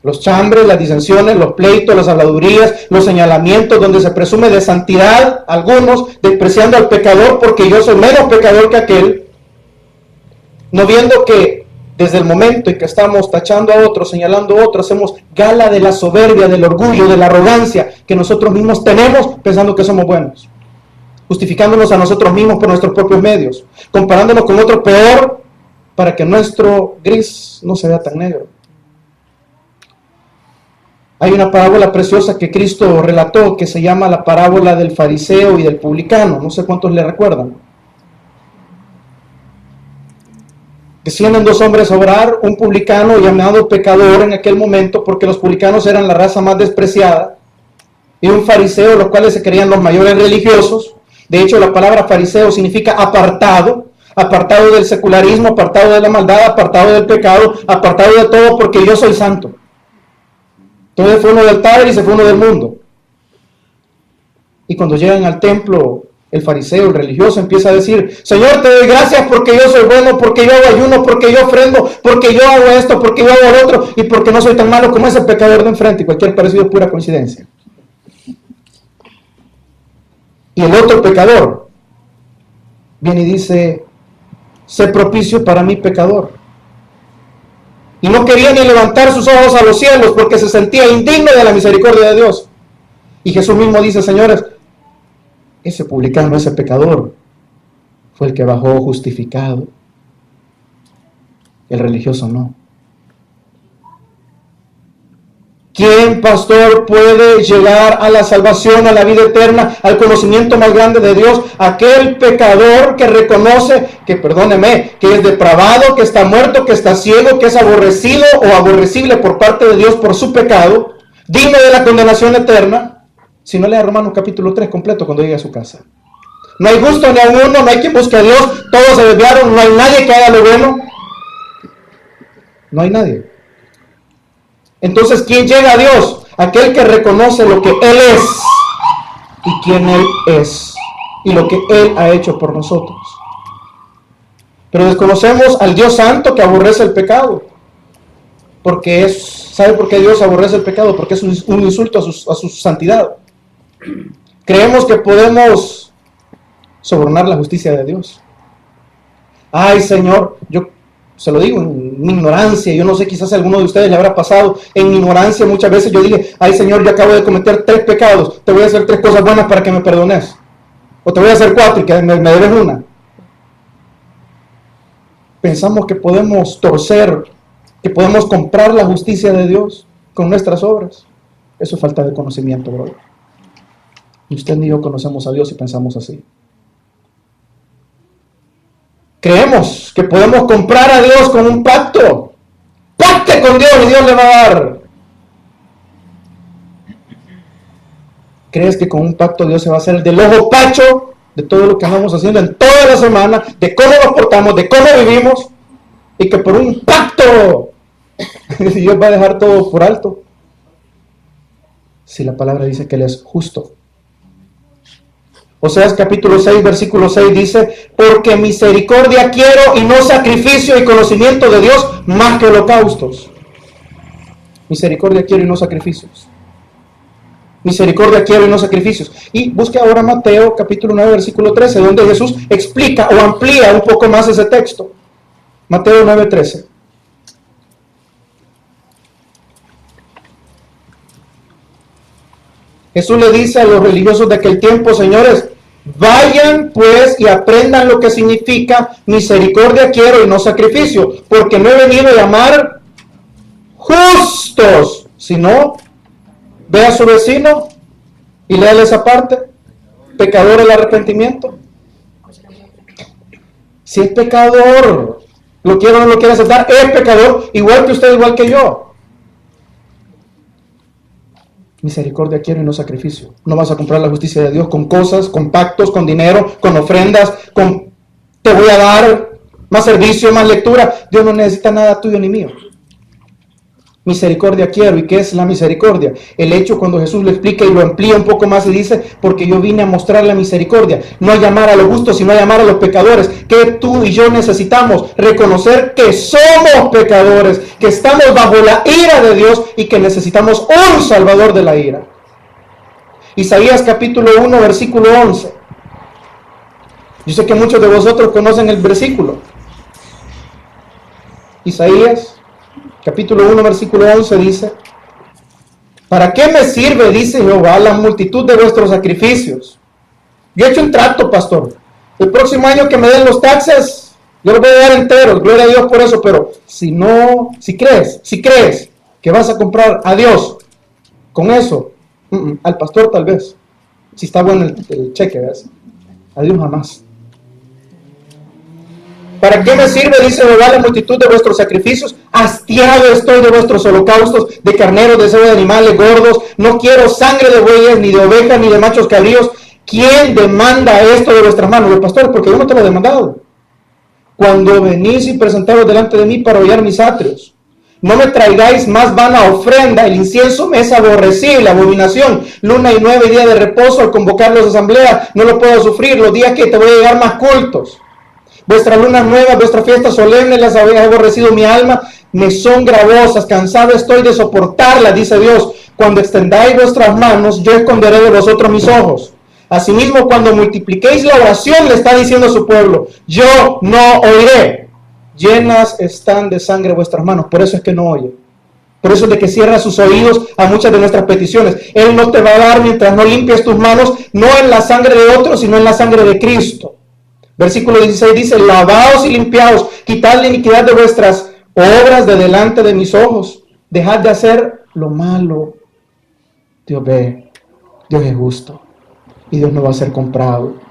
los chambres, las disensiones, los pleitos, las habladurías, los señalamientos, donde se presume de santidad, algunos despreciando al pecador porque yo soy menos pecador que aquel, no viendo que desde el momento en que estamos tachando a otros, señalando a otros, hacemos gala de la soberbia, del orgullo, de la arrogancia que nosotros mismos tenemos pensando que somos buenos, justificándonos a nosotros mismos por nuestros propios medios, comparándonos con otro peor para que nuestro gris no se vea tan negro. Hay una parábola preciosa que Cristo relató que se llama la parábola del fariseo y del publicano. No sé cuántos le recuerdan. Descienden dos hombres a orar, un publicano llamado pecador en aquel momento, porque los publicanos eran la raza más despreciada, y un fariseo, los cuales se creían los mayores religiosos. De hecho, la palabra fariseo significa apartado, apartado del secularismo, apartado de la maldad, apartado del pecado, apartado de todo porque yo soy santo. Entonces fue uno del Padre y se fue uno del mundo. Y cuando llegan al templo, el fariseo, el religioso, empieza a decir: Señor, te doy gracias porque yo soy bueno, porque yo hago ayuno, porque yo ofrendo, porque yo hago esto, porque yo hago lo otro, y porque no soy tan malo como ese pecador de enfrente. Y cualquier parecido es pura coincidencia. Y el otro pecador viene y dice: sé propicio para mí, pecador. Y no quería ni levantar sus ojos a los cielos porque se sentía indigno de la misericordia de Dios. Y Jesús mismo dice: señores, ese publicano, ese pecador, fue el que bajó justificado. El religioso no. ¿Quién, pastor, puede llegar a la salvación, a la vida eterna, al conocimiento más grande de Dios? Aquel pecador que reconoce que, perdóneme, que es depravado, que está muerto, que está ciego, que es aborrecido o aborrecible por parte de Dios por su pecado, digno de la condenación eterna. Si no, lea Romanos capítulo 3 completo cuando llegue a su casa. No hay justo ni a uno, no hay quien busque a Dios, todos se desviaron, no hay nadie que haga lo bueno. No hay nadie. Entonces, ¿quién llega a Dios? Aquel que reconoce lo que Él es y quién Él es y lo que Él ha hecho por nosotros. Pero desconocemos al Dios Santo que aborrece el pecado. Porque ¿sabe por qué Dios aborrece el pecado? Porque es un insulto a su santidad. Creemos que podemos sobornar la justicia de Dios. Ay, Señor, yo se lo digo en mi ignorancia, yo no sé, quizás a alguno de ustedes le habrá pasado, en mi ignorancia muchas veces yo dije: ay, Señor, yo acabo de cometer 3 pecados, te voy a hacer 3 cosas buenas para que me perdones, o te voy a hacer 4 y que me debes una. Pensamos que podemos torcer, que podemos comprar la justicia de Dios con nuestras obras. Eso es falta de conocimiento, brother. Ni usted ni yo conocemos a Dios y pensamos así. Creemos que podemos comprar a Dios con un pacto. Pacte con Dios y Dios le va a dar. ¿Crees que con un pacto Dios se va a hacer del ojo pacho de todo lo que andamos haciendo en toda la semana, de cómo nos portamos, de cómo vivimos, y que por un pacto Dios va a dejar todo por alto? Si la palabra dice que Él es justo. Oseas capítulo 6, versículo 6 dice: porque misericordia quiero y no sacrificio, y conocimiento de Dios más que holocaustos. Misericordia quiero y no sacrificios. Misericordia quiero y no sacrificios. Y busque ahora Mateo capítulo 9, versículo 13, donde Jesús explica o amplía un poco más ese texto. Mateo 9, 13. Jesús le dice a los religiosos de aquel tiempo: señores, vayan pues y aprendan lo que significa misericordia quiero y no sacrificio, porque no he venido a llamar justos, sino ve a su vecino y léale esa parte, pecador el arrepentimiento. Si es pecador, lo quiero o no lo quiero aceptar, es pecador, igual que usted, igual que yo. Misericordia quiero y no sacrificio. No vas a comprar la justicia de Dios con cosas, con pactos, con dinero, con ofrendas, con te voy a dar más servicio, más lectura. Dios no necesita nada tuyo ni mío. Misericordia quiero. ¿Y qué es la misericordia? El hecho cuando Jesús lo explica y lo amplía un poco más y dice: porque yo vine a mostrar la misericordia, no a llamar a los justos, sino a llamar a los pecadores. Que tú y yo necesitamos reconocer que somos pecadores, que estamos bajo la ira de Dios y que necesitamos un salvador de la ira. Isaías capítulo 1, versículo 11. Yo sé que muchos de vosotros conocen el versículo. Isaías capítulo 1, versículo 11 dice: ¿para qué me sirve, dice Jehová, la multitud de vuestros sacrificios? Yo he hecho un trato, pastor. El próximo año que me den los taxes, yo los voy a dar enteros, gloria a Dios por eso. Pero si crees que vas a comprar a Dios con eso, al pastor tal vez, si está bueno el cheque, ¿ves? A Dios jamás. ¿Para qué me sirve, dice Jehová, la multitud de vuestros sacrificios? Hastiado estoy de vuestros holocaustos, de carneros, de cebo de animales gordos. No quiero sangre de bueyes, ni de ovejas, ni de machos cabríos. ¿Quién demanda esto de vuestras manos? Los pastores, porque yo no te lo he demandado. Cuando venís y presentaros delante de mí para hollar mis atrios, No me traigáis más vana ofrenda, el incienso me es aborrecible, abominación. Luna y 9 días de reposo, al convocarlos a asamblea, no lo puedo sufrir. Los días que te voy a llegar más cultos. Vuestras lunas nuevas, vuestras fiestas solemnes, las habéis aborrecido mi alma, me son gravosas, cansado estoy de soportarlas, dice Dios. Cuando extendáis vuestras manos, yo esconderé de vosotros mis ojos. Asimismo, cuando multipliquéis la oración, le está diciendo a su pueblo, yo no oiré. Llenas están de sangre vuestras manos, por eso es que no oye. Por eso es de que cierra sus oídos a muchas de nuestras peticiones. Él no te va a dar mientras no limpies tus manos, no en la sangre de otros, sino en la sangre de Cristo. Versículo 16 dice, lavaos y limpiaos, quitad la iniquidad de vuestras obras de delante de mis ojos. Dejad de hacer lo malo. Dios ve, Dios es justo y Dios no va a ser comprado.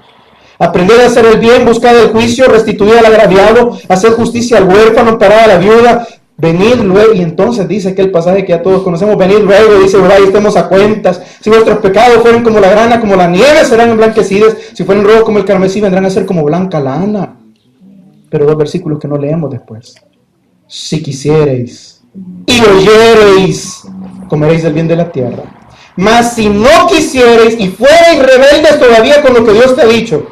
Aprended a hacer el bien, buscad el juicio, restituid al agraviado, hacer justicia al huérfano, amparad a la viuda, venid luego. Y entonces dice aquel pasaje que ya todos conocemos, venid luego, dice Jehová, y estemos a cuentas. Si vuestros pecados fueren como la grana, como la nieve, serán emblanquecidos. Si fueren rojos como el carmesí, vendrán a ser como blanca lana. Pero dos versículos que no leemos después. Si quisiereis y oyereis, comeréis del bien de la tierra. Mas si no quisiereis y fuereis rebeldes todavía con lo que Dios te ha dicho,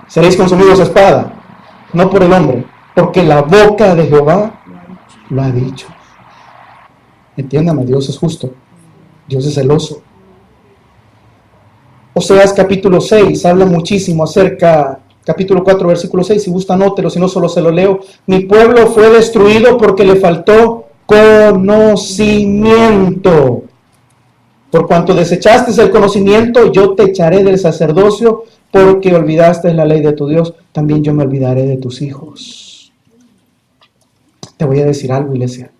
seréis consumidos a espada, no por el hombre, porque la boca de Jehová lo ha dicho. Entiéndame, Dios es justo, Dios es celoso. Oseas capítulo 6 habla muchísimo acerca, capítulo 4 versículo 6, si gusta anótelo, si no solo se lo leo. Mi pueblo fue destruido porque le faltó conocimiento. Por cuanto desechaste el conocimiento, yo te echaré del sacerdocio, porque olvidaste la ley de tu Dios, también yo me olvidaré de tus hijos. Te voy a decir algo, iglesia.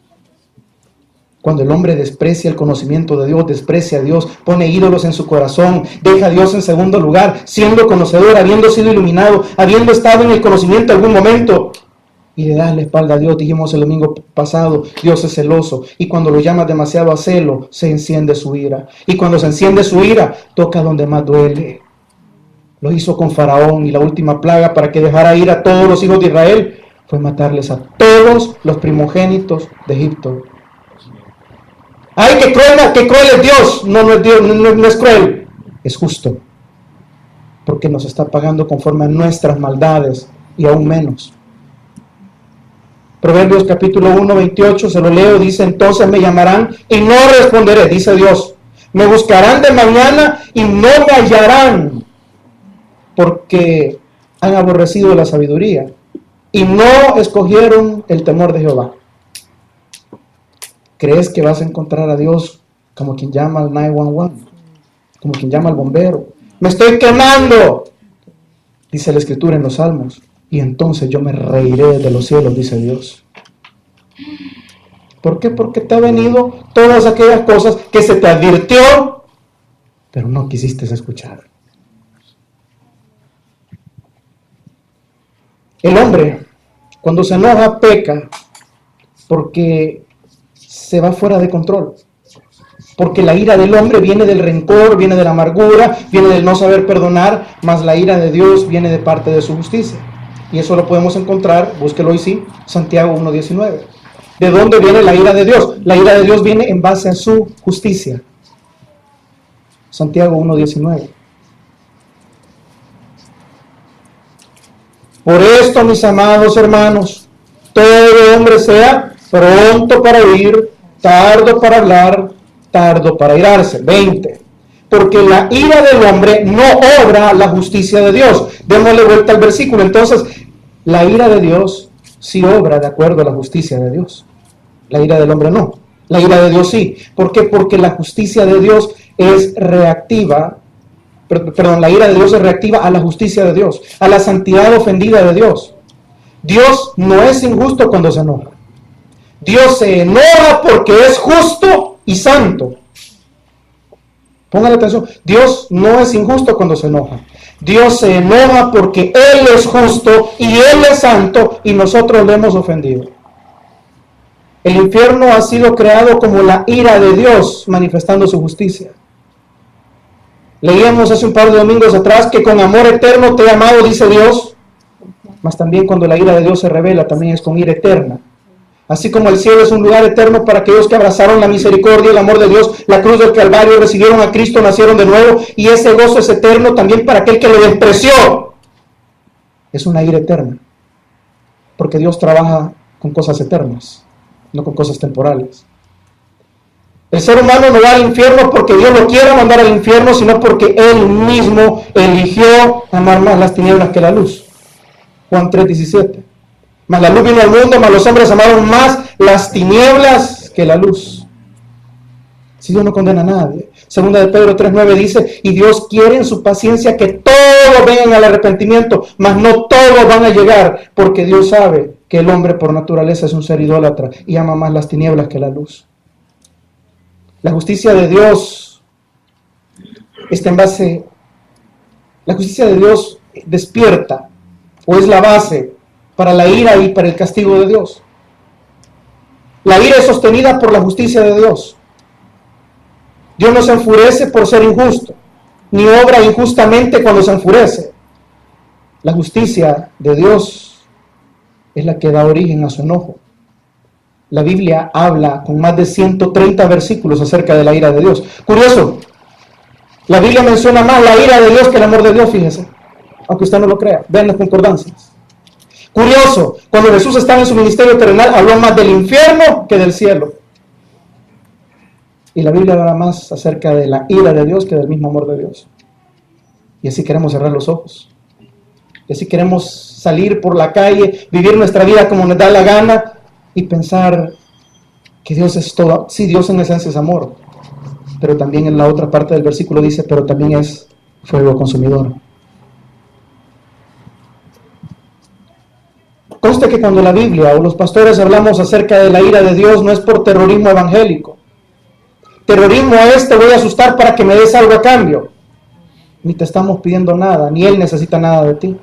Cuando el hombre desprecia el conocimiento de Dios, desprecia a Dios, pone ídolos en su corazón, deja a Dios en segundo lugar, siendo conocedor, habiendo sido iluminado, habiendo estado en el conocimiento en algún momento, y le das la espalda a Dios. Dijimos el domingo pasado, Dios es celoso, y cuando lo llamas demasiado a celo, se enciende su ira, y cuando se enciende su ira, toca donde más duele. Lo hizo con Faraón, y la última plaga para que dejara ir a todos los hijos de Israel fue matarles a todos los primogénitos de Egipto. ¡Ay, qué cruel es Dios! No es Dios, no es cruel, es justo, porque nos está pagando conforme a nuestras maldades, y aún menos. Proverbios capítulo 1, 28, se lo leo, dice, entonces me llamarán y no responderé, dice Dios. Me buscarán de mañana y no me hallarán, porque han aborrecido la sabiduría y no escogieron el temor de Jehová. ¿Crees que vas a encontrar a Dios como quien llama al 911? Como quien llama al bombero. ¡Me estoy quemando!, dice la Escritura en los Salmos. Y entonces yo me reiré de los cielos, dice Dios. ¿Por qué? Porque te ha venido todas aquellas cosas que se te advirtió, pero no quisiste escuchar. El hombre, cuando se enoja, peca porque se va fuera de control. Porque la ira del hombre viene del rencor, viene de la amargura, viene del no saber perdonar, mas la ira de Dios viene de parte de su justicia. Y eso lo podemos encontrar, búsquelo hoy sí, Santiago 1:19. ¿De dónde viene la ira de Dios? La ira de Dios viene en base a su justicia. Santiago 1:19. Por esto, mis amados hermanos, todo hombre sea pronto para oír, tardo para hablar, tardo para irarse. 20. Porque la ira del hombre no obra la justicia de Dios. Démosle vuelta al versículo. Entonces, la ira de Dios sí obra de acuerdo a la justicia de Dios. La ira del hombre no. La ira de Dios sí. ¿Por qué? Porque la justicia de Dios es reactiva. Perdón, la ira de Dios es reactiva a la justicia de Dios, a la santidad ofendida de Dios. Dios no es injusto cuando se enoja. Dios se enoja porque es justo y santo. Póngale atención, Dios no es injusto cuando se enoja. Dios se enoja porque Él es justo y Él es santo y nosotros le hemos ofendido. El infierno ha sido creado como la ira de Dios manifestando su justicia. Leíamos hace un par de domingos atrás que con amor eterno te he amado, dice Dios, mas también cuando la ira de Dios se revela también es con ira eterna. Así como el cielo es un lugar eterno para aquellos que abrazaron la misericordia y el amor de Dios, la cruz del Calvario, recibieron a Cristo, nacieron de nuevo, y ese gozo es eterno también para aquel que lo despreció. Es una ira eterna, porque Dios trabaja con cosas eternas, no con cosas temporales. El ser humano no va al infierno porque Dios lo quiera mandar al infierno, sino porque Él mismo eligió amar más las tinieblas que la luz. Juan 3:17. Mas la luz vino al mundo, mas los hombres amaron más las tinieblas que la luz. Si Dios no condena a nadie. Segunda de Pedro 3:9 dice, y Dios quiere en su paciencia que todos vengan al arrepentimiento, mas no todos van a llegar, porque Dios sabe que el hombre por naturaleza es un ser idólatra y ama más las tinieblas que la luz. La justicia de Dios está en base, la justicia de Dios despierta, o es la base para la ira y para el castigo de Dios. La ira es sostenida por la justicia de Dios. Dios no se enfurece por ser injusto, ni obra injustamente cuando se enfurece. La justicia de Dios es la que da origen a su enojo. La Biblia habla con más de 130 versículos acerca de la ira de Dios. Curioso, la Biblia menciona más la ira de Dios que el amor de Dios, fíjese, aunque usted no lo crea. Vean las concordancias. Curioso, cuando Jesús estaba en su ministerio terrenal, habló más del infierno que del cielo. Y la Biblia habla más acerca de la ira de Dios que del mismo amor de Dios. Y así queremos cerrar los ojos. Y así queremos salir por la calle, vivir nuestra vida como nos da la gana y pensar que Dios es todo. Sí, Dios en esencia es amor. Pero también en la otra parte del versículo dice, pero también es fuego consumidor. Conste que cuando la Biblia o los pastores hablamos acerca de la ira de Dios, no es por terrorismo evangélico. Terrorismo es, te voy a asustar para que me des algo a cambio. Ni te estamos pidiendo nada, ni Él necesita nada de ti.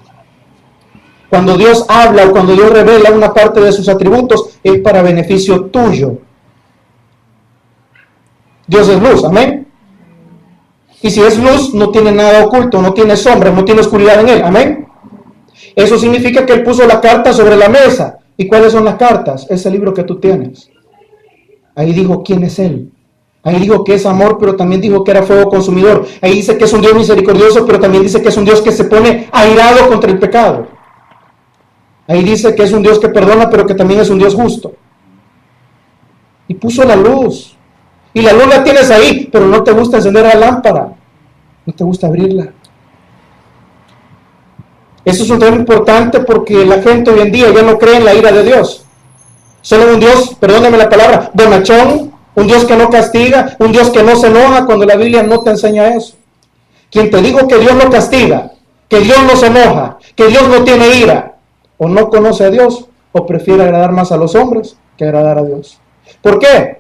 Cuando Dios habla o cuando Dios revela una parte de sus atributos, es para beneficio tuyo. Dios es luz, amén. Y si es luz, no tiene nada oculto, no tiene sombra, no tiene oscuridad en Él, amén. Eso significa que Él puso la carta sobre la mesa. ¿Y cuáles son las cartas? Ese libro que tú tienes. Ahí dijo quién es Él. Ahí dijo que es amor, pero también dijo que era fuego consumidor. Ahí dice que es un Dios misericordioso, pero también dice que es un Dios que se pone airado contra el pecado. Ahí dice que es un Dios que perdona, pero que también es un Dios justo. Y puso la luz. Y la luz la tienes ahí, pero no te gusta encender la lámpara. No te gusta abrirla. Eso es un tema importante porque la gente hoy en día ya no cree en la ira de Dios. Solo un Dios, perdóname la palabra, bonachón, un Dios que no castiga, un Dios que no se enoja, cuando la Biblia no te enseña eso. Quien te dijo que Dios no castiga, que Dios no se enoja, que Dios no tiene ira, o no conoce a Dios, o prefiere agradar más a los hombres que agradar a Dios. ¿Por qué?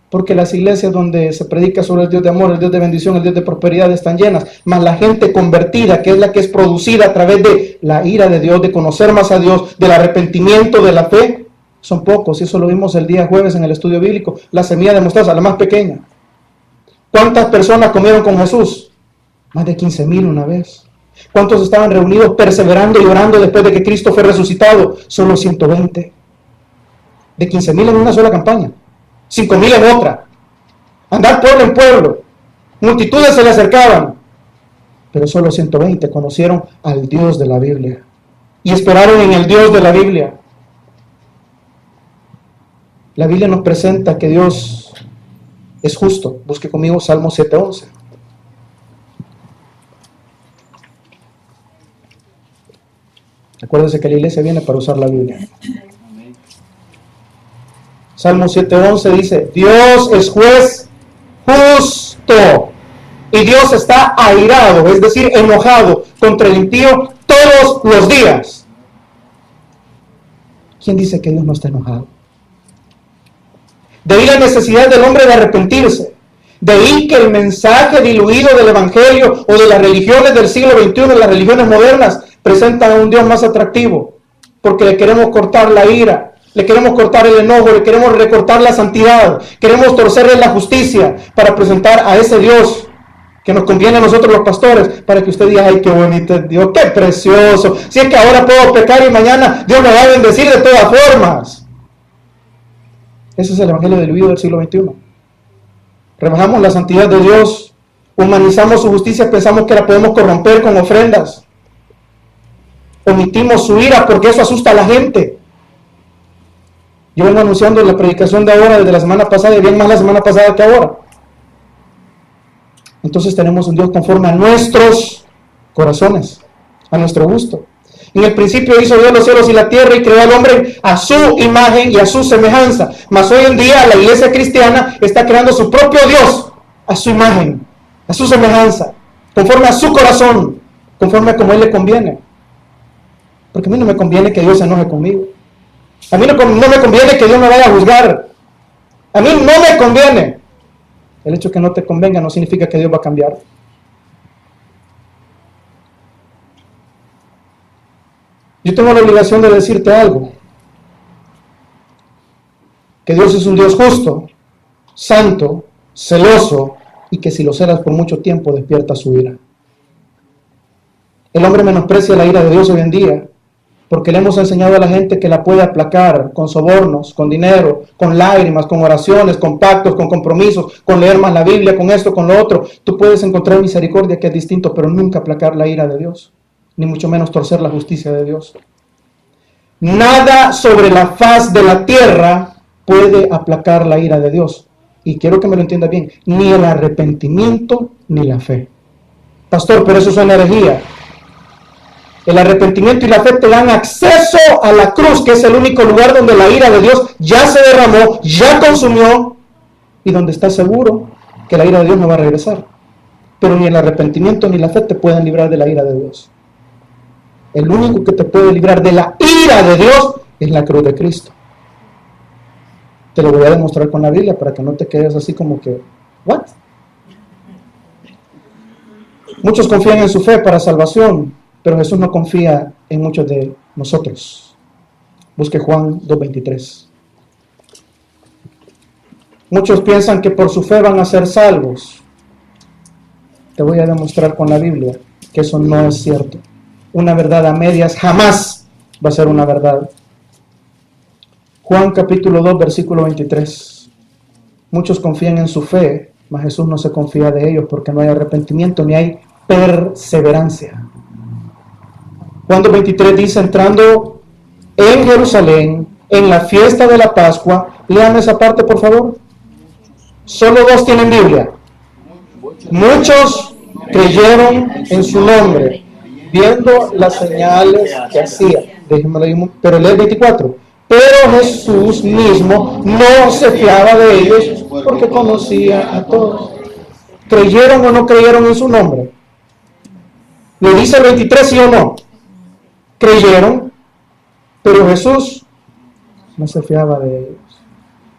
Porque las iglesias donde se predica sobre el Dios de amor, el Dios de bendición, el Dios de prosperidad están llenas, más la gente convertida, que es la que es producida a través de la ira de Dios, de conocer más a Dios, del arrepentimiento, de la fe, son pocos. Y eso lo vimos el día jueves en el estudio bíblico. La semilla de mostaza, la más pequeña. ¿Cuántas personas comieron con Jesús? Más de 15,000 una vez. ¿Cuántos estaban reunidos perseverando y orando después de que Cristo fue resucitado? Solo 120. De 15,000 en una sola campaña. 5,000 en otra. Andar pueblo en pueblo. Multitudes se le acercaban. Pero solo 120 conocieron al Dios de la Biblia. Y esperaron en el Dios de la Biblia. La Biblia nos presenta que Dios es justo. Busque conmigo Salmo 7:11. Acuérdense que la iglesia viene para usar la Biblia. Salmo 7:11 dice, Dios es juez justo y Dios está airado, es decir, enojado contra el impío todos los días. ¿Quién dice que Dios no está enojado? De ahí la necesidad del hombre de arrepentirse. De ahí que el mensaje diluido del Evangelio o de las religiones del siglo XXI, las religiones modernas, presentan a un Dios más atractivo, porque le queremos cortar la ira, le queremos cortar el enojo, le queremos recortar la santidad, queremos torcerle la justicia para presentar a ese Dios que nos conviene a nosotros los pastores, para que usted diga, ay, qué bonito es Dios, qué precioso, si es que ahora puedo pecar y mañana Dios me va a bendecir de todas formas. Ese es el evangelio diluido del siglo XXI. Rebajamos la santidad de Dios, humanizamos su justicia, pensamos que la podemos corromper con ofrendas. Omitimos su ira porque eso asusta a la gente. Yo vengo anunciando la predicación de ahora desde la semana pasada, y bien más la semana pasada que ahora. Entonces tenemos un Dios conforme a nuestros corazones, a nuestro gusto. En el principio hizo Dios los cielos y la tierra y creó al hombre a su imagen y a su semejanza. Mas hoy en día la iglesia cristiana está creando su propio Dios a su imagen, a su semejanza, conforme a su corazón, conforme a como a él le conviene. Porque a mí no me conviene que Dios se enoje conmigo. A mí no me conviene que Dios me vaya a juzgar. A mí no me conviene. El hecho de que no te convenga no significa que Dios va a cambiar. Yo tengo la obligación de decirte algo. Que Dios es un Dios justo, santo, celoso, y que si lo celas por mucho tiempo despierta su ira. El hombre menosprecia la ira de Dios hoy en día, porque le hemos enseñado a la gente que la puede aplacar con sobornos, con dinero, con lágrimas, con oraciones, con pactos, con compromisos, con leer más la Biblia, con esto, con lo otro. Tú puedes encontrar misericordia, que es distinto, pero nunca aplacar la ira de Dios, ni mucho menos torcer la justicia de Dios. Nada sobre la faz de la tierra puede aplacar la ira de Dios. Y quiero que me lo entienda bien, ni el arrepentimiento ni la fe. Pastor, pero eso es una herejía. El arrepentimiento y la fe te dan acceso a la cruz, que es el único lugar donde la ira de Dios ya se derramó, ya consumió, y donde estás seguro que la ira de Dios no va a regresar. Pero ni el arrepentimiento ni la fe te pueden librar de la ira de Dios. El único que te puede librar de la ira de Dios es la cruz de Cristo. Te lo voy a demostrar con la Biblia para que no te quedes así como que, ¿what? Muchos confían en su fe para salvación, pero Jesús no confía en muchos de nosotros. Busque Juan 2:23. Muchos piensan que por su fe van a ser salvos. Te voy a demostrar con la Biblia que eso no es cierto. Una verdad a medias jamás va a ser una verdad. Juan capítulo 2, versículo 23. Muchos confían en su fe, mas Jesús no se confía de ellos porque no hay arrepentimiento ni hay perseverancia. Juan 2:23 dice, entrando en Jerusalén, en la fiesta de la Pascua, lean esa parte por favor. Solo dos tienen Biblia. Muchos creyeron en su nombre, viendo las señales que hacía. Pero lee el 24. Pero Jesús mismo no se fiaba de ellos porque conocía a todos. ¿Creyeron o no creyeron en su nombre? ¿Le dice el 23 sí o no? Creyeron, pero Jesús no se fiaba de ellos.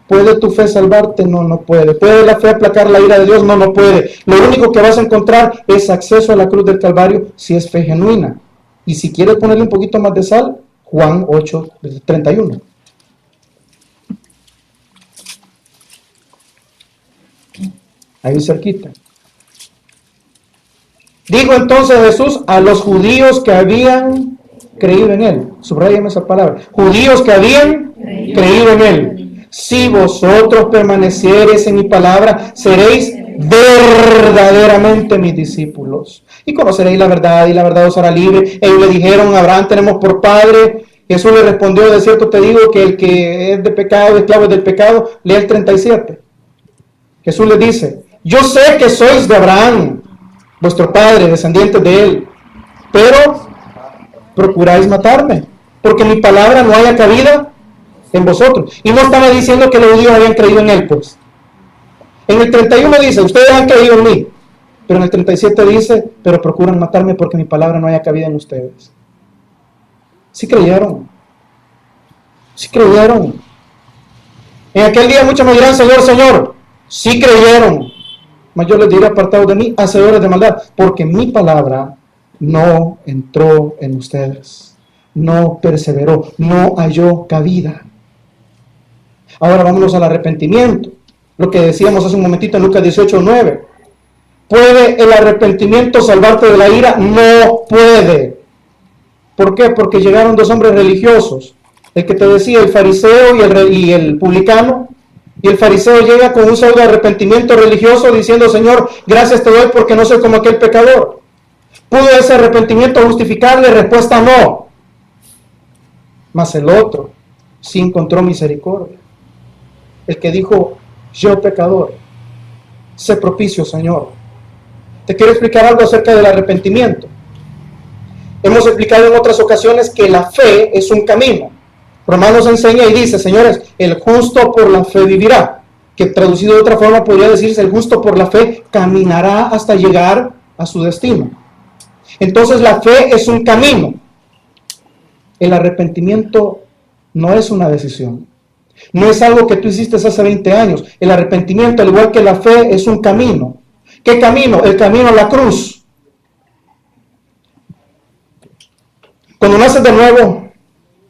¿Puede tu fe salvarte? No, no puede. ¿Puede la fe aplacar la ira de Dios? No, no puede. Lo único que vas a encontrar es acceso a la cruz del Calvario si es fe genuina. Y si quieres ponerle un poquito más de sal, Juan 8:31. Ahí cerquita. Dijo entonces Jesús a los judíos que habían creído en él. Subrayame esa palabra. Judíos que habían creído en él. Si vosotros permaneciereis en mi palabra, seréis verdaderamente mis discípulos. Y conoceréis la verdad, y la verdad os hará libre. Ellos le dijeron, Abraham tenemos por padre. Jesús le respondió, de cierto te digo que el que es de pecado, esclavo es del pecado. Lee el 37. Jesús les dice, yo sé que sois de Abraham, vuestro padre, descendientes de él, pero procuráis matarme, porque mi palabra no haya cabida en vosotros. Y no estaba diciendo que los judíos habían creído en él, pues. En el 31 dice, ustedes han creído en mí, pero en el 37 dice, pero procuran matarme porque mi palabra no haya cabida en ustedes. Sí creyeron. Sí creyeron. En aquel día muchos me dirán, Señor, Señor. Sí creyeron. Mas yo les diré, apartados de mí, hacedores de maldad, porque mi palabra no entró en ustedes. No perseveró, no halló cabida. Ahora vámonos al arrepentimiento. Lo que decíamos hace un momentito en Lucas 18:9. ¿Puede el arrepentimiento salvarte de la ira? No puede. ¿Por qué? Porque llegaron dos hombres religiosos. El que te decía, el fariseo y el publicano, Y el fariseo llega con un pseudo arrepentimiento religioso diciendo, Señor, gracias te doy porque no soy como aquel pecador. ¿Pudo ese arrepentimiento justificarle? Respuesta no. Mas el otro sí encontró misericordia. El que dijo, yo pecador, sé propicio, Señor. Te quiero explicar algo acerca del arrepentimiento. Hemos explicado en otras ocasiones que la fe es un camino. Romanos enseña y dice, señores, el justo por la fe vivirá. Que traducido de otra forma podría decirse, el justo por la fe caminará hasta llegar a su destino. Entonces la fe es un camino. El arrepentimiento no es una decisión. No es algo que tú hiciste hace 20 años. El arrepentimiento, al igual que la fe, es un camino. ¿Qué camino? El camino a la cruz. Cuando naces de nuevo,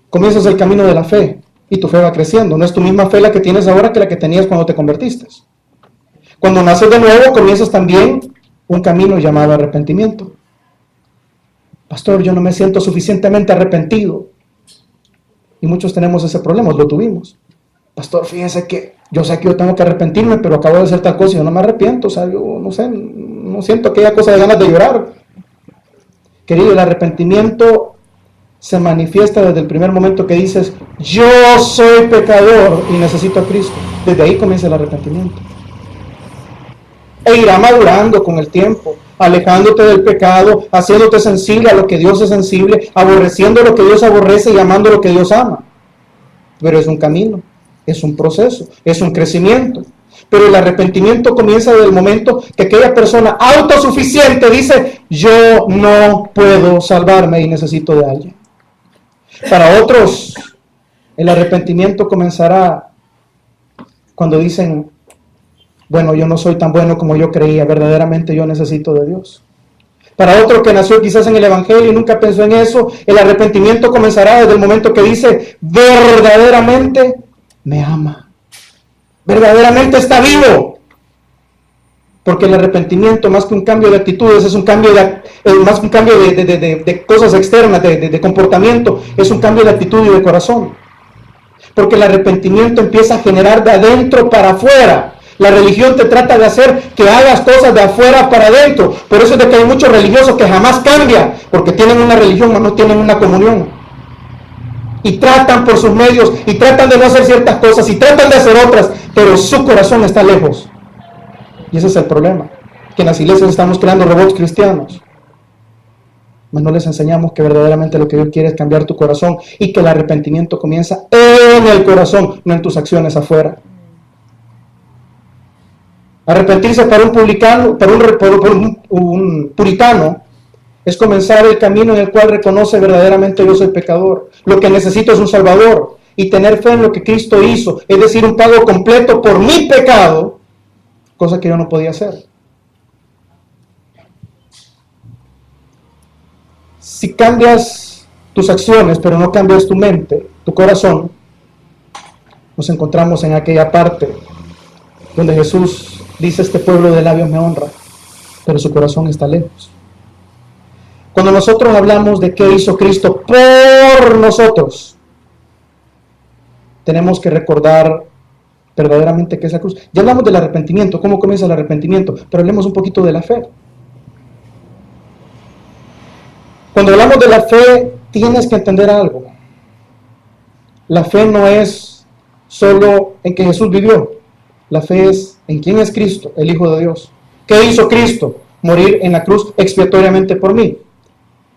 comienzas el camino de la fe y tu fe va creciendo. No es tu misma fe la que tienes ahora que la que tenías cuando te convertiste. Cuando naces de nuevo, comienzas también un camino llamado arrepentimiento. Pastor, yo no me siento suficientemente arrepentido. Y muchos tenemos ese problema, lo tuvimos. Pastor, fíjese que yo sé que yo tengo que arrepentirme, pero acabo de hacer tal cosa y yo no me arrepiento. O sea, yo no sé, no siento aquella cosa de ganas de llorar. Querido, el arrepentimiento se manifiesta desde el primer momento que dices, yo soy pecador y necesito a Cristo. Desde ahí comienza el arrepentimiento. E irá madurando con el tiempo, alejándote del pecado, haciéndote sensible a lo que Dios es sensible, aborreciendo lo que Dios aborrece y amando lo que Dios ama. Pero es un camino, es un proceso, es un crecimiento. Pero el arrepentimiento comienza desde el momento que aquella persona autosuficiente dice, yo no puedo salvarme y necesito de alguien. Para otros, el arrepentimiento comenzará cuando dicen, bueno, yo no soy tan bueno como yo creía, verdaderamente yo necesito de Dios. Para otro que nació quizás en el Evangelio y nunca pensó en eso, el arrepentimiento comenzará desde el momento que dice, verdaderamente me ama, verdaderamente está vivo. Porque el arrepentimiento, más que un cambio de actitudes, es un cambio más que un cambio de cosas externas, de comportamiento, es un cambio de actitud y de corazón. Porque el arrepentimiento empieza a generar de adentro para afuera. La religión te trata de hacer que hagas cosas de afuera para adentro. Por eso es de que hay muchos religiosos que jamás cambian, porque tienen una religión o no tienen una comunión. Y tratan por sus medios, y tratan de no hacer ciertas cosas, y tratan de hacer otras, pero su corazón está lejos. Y ese es el problema, que en las iglesias estamos creando robots cristianos. Mas no les enseñamos que verdaderamente lo que Dios quiere es cambiar tu corazón y que el arrepentimiento comienza en el corazón, no en tus acciones afuera. Arrepentirse para un publicano, para un puritano, es comenzar el camino en el cual reconoce verdaderamente yo soy pecador. Lo que necesito es un Salvador y tener fe en lo que Cristo hizo, es decir, un pago completo por mi pecado, cosa que yo no podía hacer. Si cambias tus acciones, pero no cambias tu mente, tu corazón, nos encontramos en aquella parte donde Jesús dice, este pueblo de labios me honra, pero su corazón está lejos. Cuando nosotros hablamos de qué hizo Cristo por nosotros, tenemos que recordar verdaderamente que esa cruz. Ya hablamos del arrepentimiento, cómo comienza el arrepentimiento, pero hablemos un poquito de la fe. Cuando hablamos de la fe, tienes que entender algo. La fe no es solo en que Jesús vivió. La fe es en quién es Cristo, el Hijo de Dios. ¿Qué hizo Cristo? Morir en la cruz expiatoriamente por mí.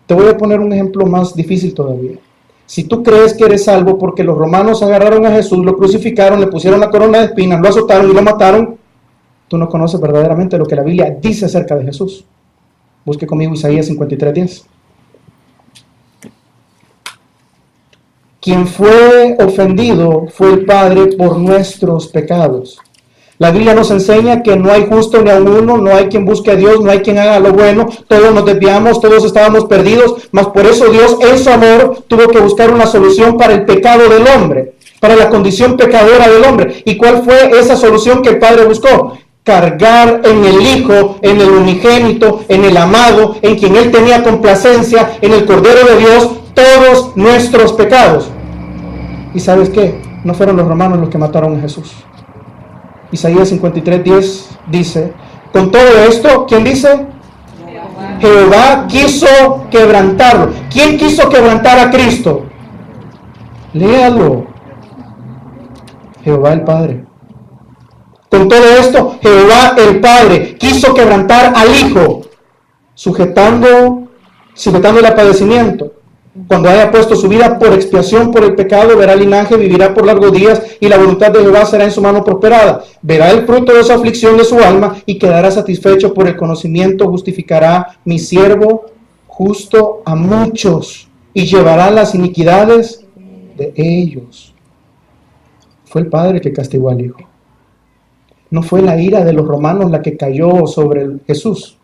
Te voy a poner un ejemplo más difícil todavía. Si tú crees que eres salvo porque los romanos agarraron a Jesús, lo crucificaron, le pusieron la corona de espinas, lo azotaron y lo mataron, tú no conoces verdaderamente lo que la Biblia dice acerca de Jesús. Busque conmigo Isaías 53:10. Quien fue ofendido fue el Padre por nuestros pecados. La Biblia nos enseña que no hay justo ni a uno, no hay quien busque a Dios, no hay quien haga lo bueno, todos nos desviamos, todos estábamos perdidos, mas por eso Dios en su amor tuvo que buscar una solución para el pecado del hombre, para la condición pecadora del hombre. ¿Y cuál fue esa solución que el Padre buscó? Cargar en el Hijo, en el unigénito, en el amado, en quien Él tenía complacencia, en el Cordero de Dios, todos nuestros pecados. ¿Y sabes qué? No fueron los romanos los que mataron a Jesús. Isaías 53:10 dice, con todo esto, ¿quién dice? Jehová quiso quebrantarlo. ¿Quién quiso quebrantar a Cristo? Léalo. Jehová el Padre. Con todo esto, Jehová el Padre quiso quebrantar al Hijo, sujetándole a padecimiento. Cuando haya puesto su vida por expiación por el pecado, verá linaje, vivirá por largos días, y la voluntad de Jehová será en su mano prosperada. Verá el fruto de su aflicción de su alma, y quedará satisfecho por el conocimiento. Justificará mi siervo justo a muchos, y llevará las iniquidades de ellos. Fue el Padre que castigó al Hijo. No fue la ira de los romanos la que cayó sobre Jesús.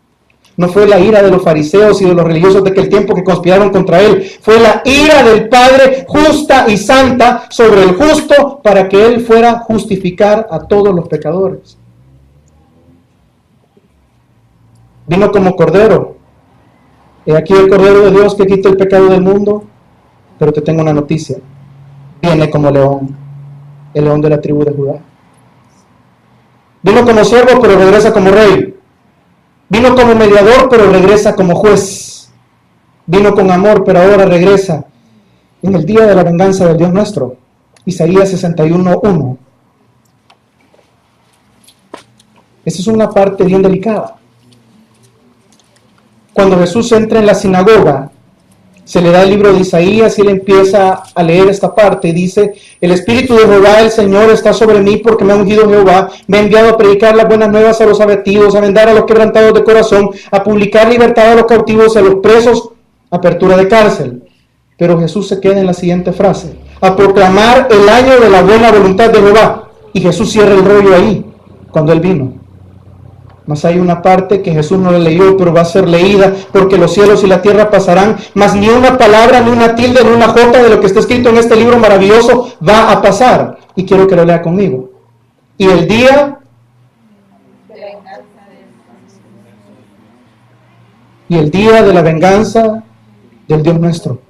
No fue la ira de los fariseos y de los religiosos de aquel tiempo que conspiraron contra él. Fue la ira del Padre justa y santa sobre el justo, para que él fuera a justificar a todos los pecadores. Vino como cordero. He aquí el Cordero de Dios que quita el pecado del mundo. Pero te tengo una noticia. Viene como león, el león de la tribu de Judá. Vino como siervo, pero regresa como rey. Vino como mediador, pero regresa como juez. Vino con amor, pero ahora regresa en el día de la venganza del Dios nuestro. Isaías 61:1. Esa es una parte bien delicada. Cuando Jesús entra en la sinagoga, se le da el libro de Isaías y él empieza a leer esta parte y dice: el Espíritu de Jehová, el Señor, está sobre mí, porque me ha ungido Jehová, me ha enviado a predicar las buenas nuevas a los abatidos, a vendar a los quebrantados de corazón, a publicar libertad a los cautivos, a los presos, apertura de cárcel. Pero Jesús se queda en la siguiente frase: a proclamar el año de la buena voluntad de Jehová. Y Jesús cierra el rollo ahí, cuando él vino. Mas hay una parte que Jesús no le leyó, pero va a ser leída, porque los cielos y la tierra pasarán, mas ni una palabra, ni una tilde, ni una jota de lo que está escrito en este libro maravilloso va a pasar. Y quiero que lo lea conmigo. Y el día de la venganza del Dios nuestro.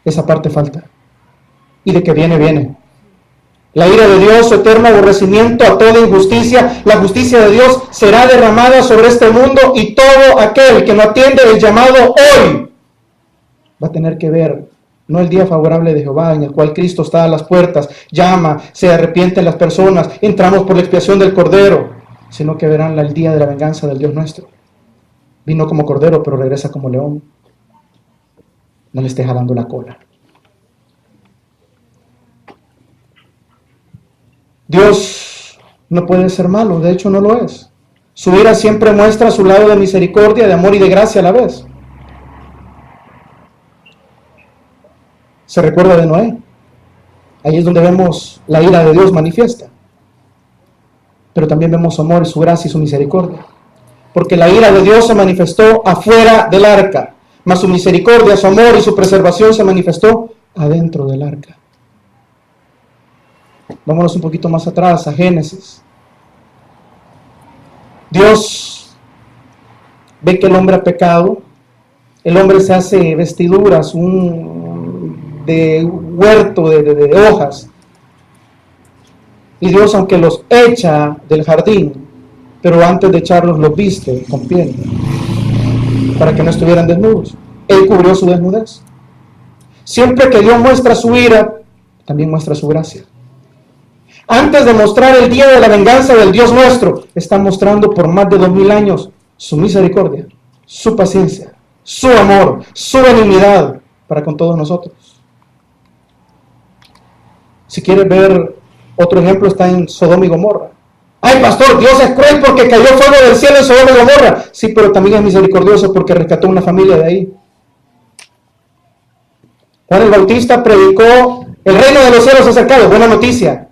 Esa parte falta. Y de que viene, viene. La ira de Dios, su eterno aborrecimiento a toda injusticia, la justicia de Dios será derramada sobre este mundo, y todo aquel que no atiende el llamado hoy va a tener que ver, no el día favorable de Jehová, en el cual Cristo está a las puertas, llama, se arrepienten las personas, entramos por la expiación del Cordero, sino que verán el día de la venganza del Dios nuestro. Vino como cordero, pero regresa como león. No le esté jalando la cola. Dios no puede ser malo, de hecho no lo es. Su ira siempre muestra su lado de misericordia, de amor y de gracia a la vez. Se recuerda de Noé. Ahí es donde vemos la ira de Dios manifiesta. Pero también vemos su amor, su gracia y su misericordia. Porque la ira de Dios se manifestó afuera del arca, mas su misericordia, su amor y su preservación se manifestó adentro del arca. Vámonos un poquito más atrás, a Génesis. Dios ve que el hombre ha pecado. El hombre se hace vestiduras de huerto, de hojas. Y Dios, aunque los echa del jardín, pero antes de echarlos los viste con piel, para que no estuvieran desnudos. Él cubrió su desnudez. Siempre que Dios muestra su ira, también muestra su gracia. Antes de mostrar el día de la venganza del Dios nuestro, está mostrando por más de 2000 años su misericordia, su paciencia, su amor, su benignidad para con todos nosotros. Si quieres ver otro ejemplo, está en Sodoma y Gomorra. Ay, pastor, Dios es cruel porque cayó fuego del cielo en Sodoma y Gomorra. Sí, pero también es misericordioso porque rescató una familia de ahí. Juan el Bautista predicó: el reino de los cielos ha acercado, buena noticia.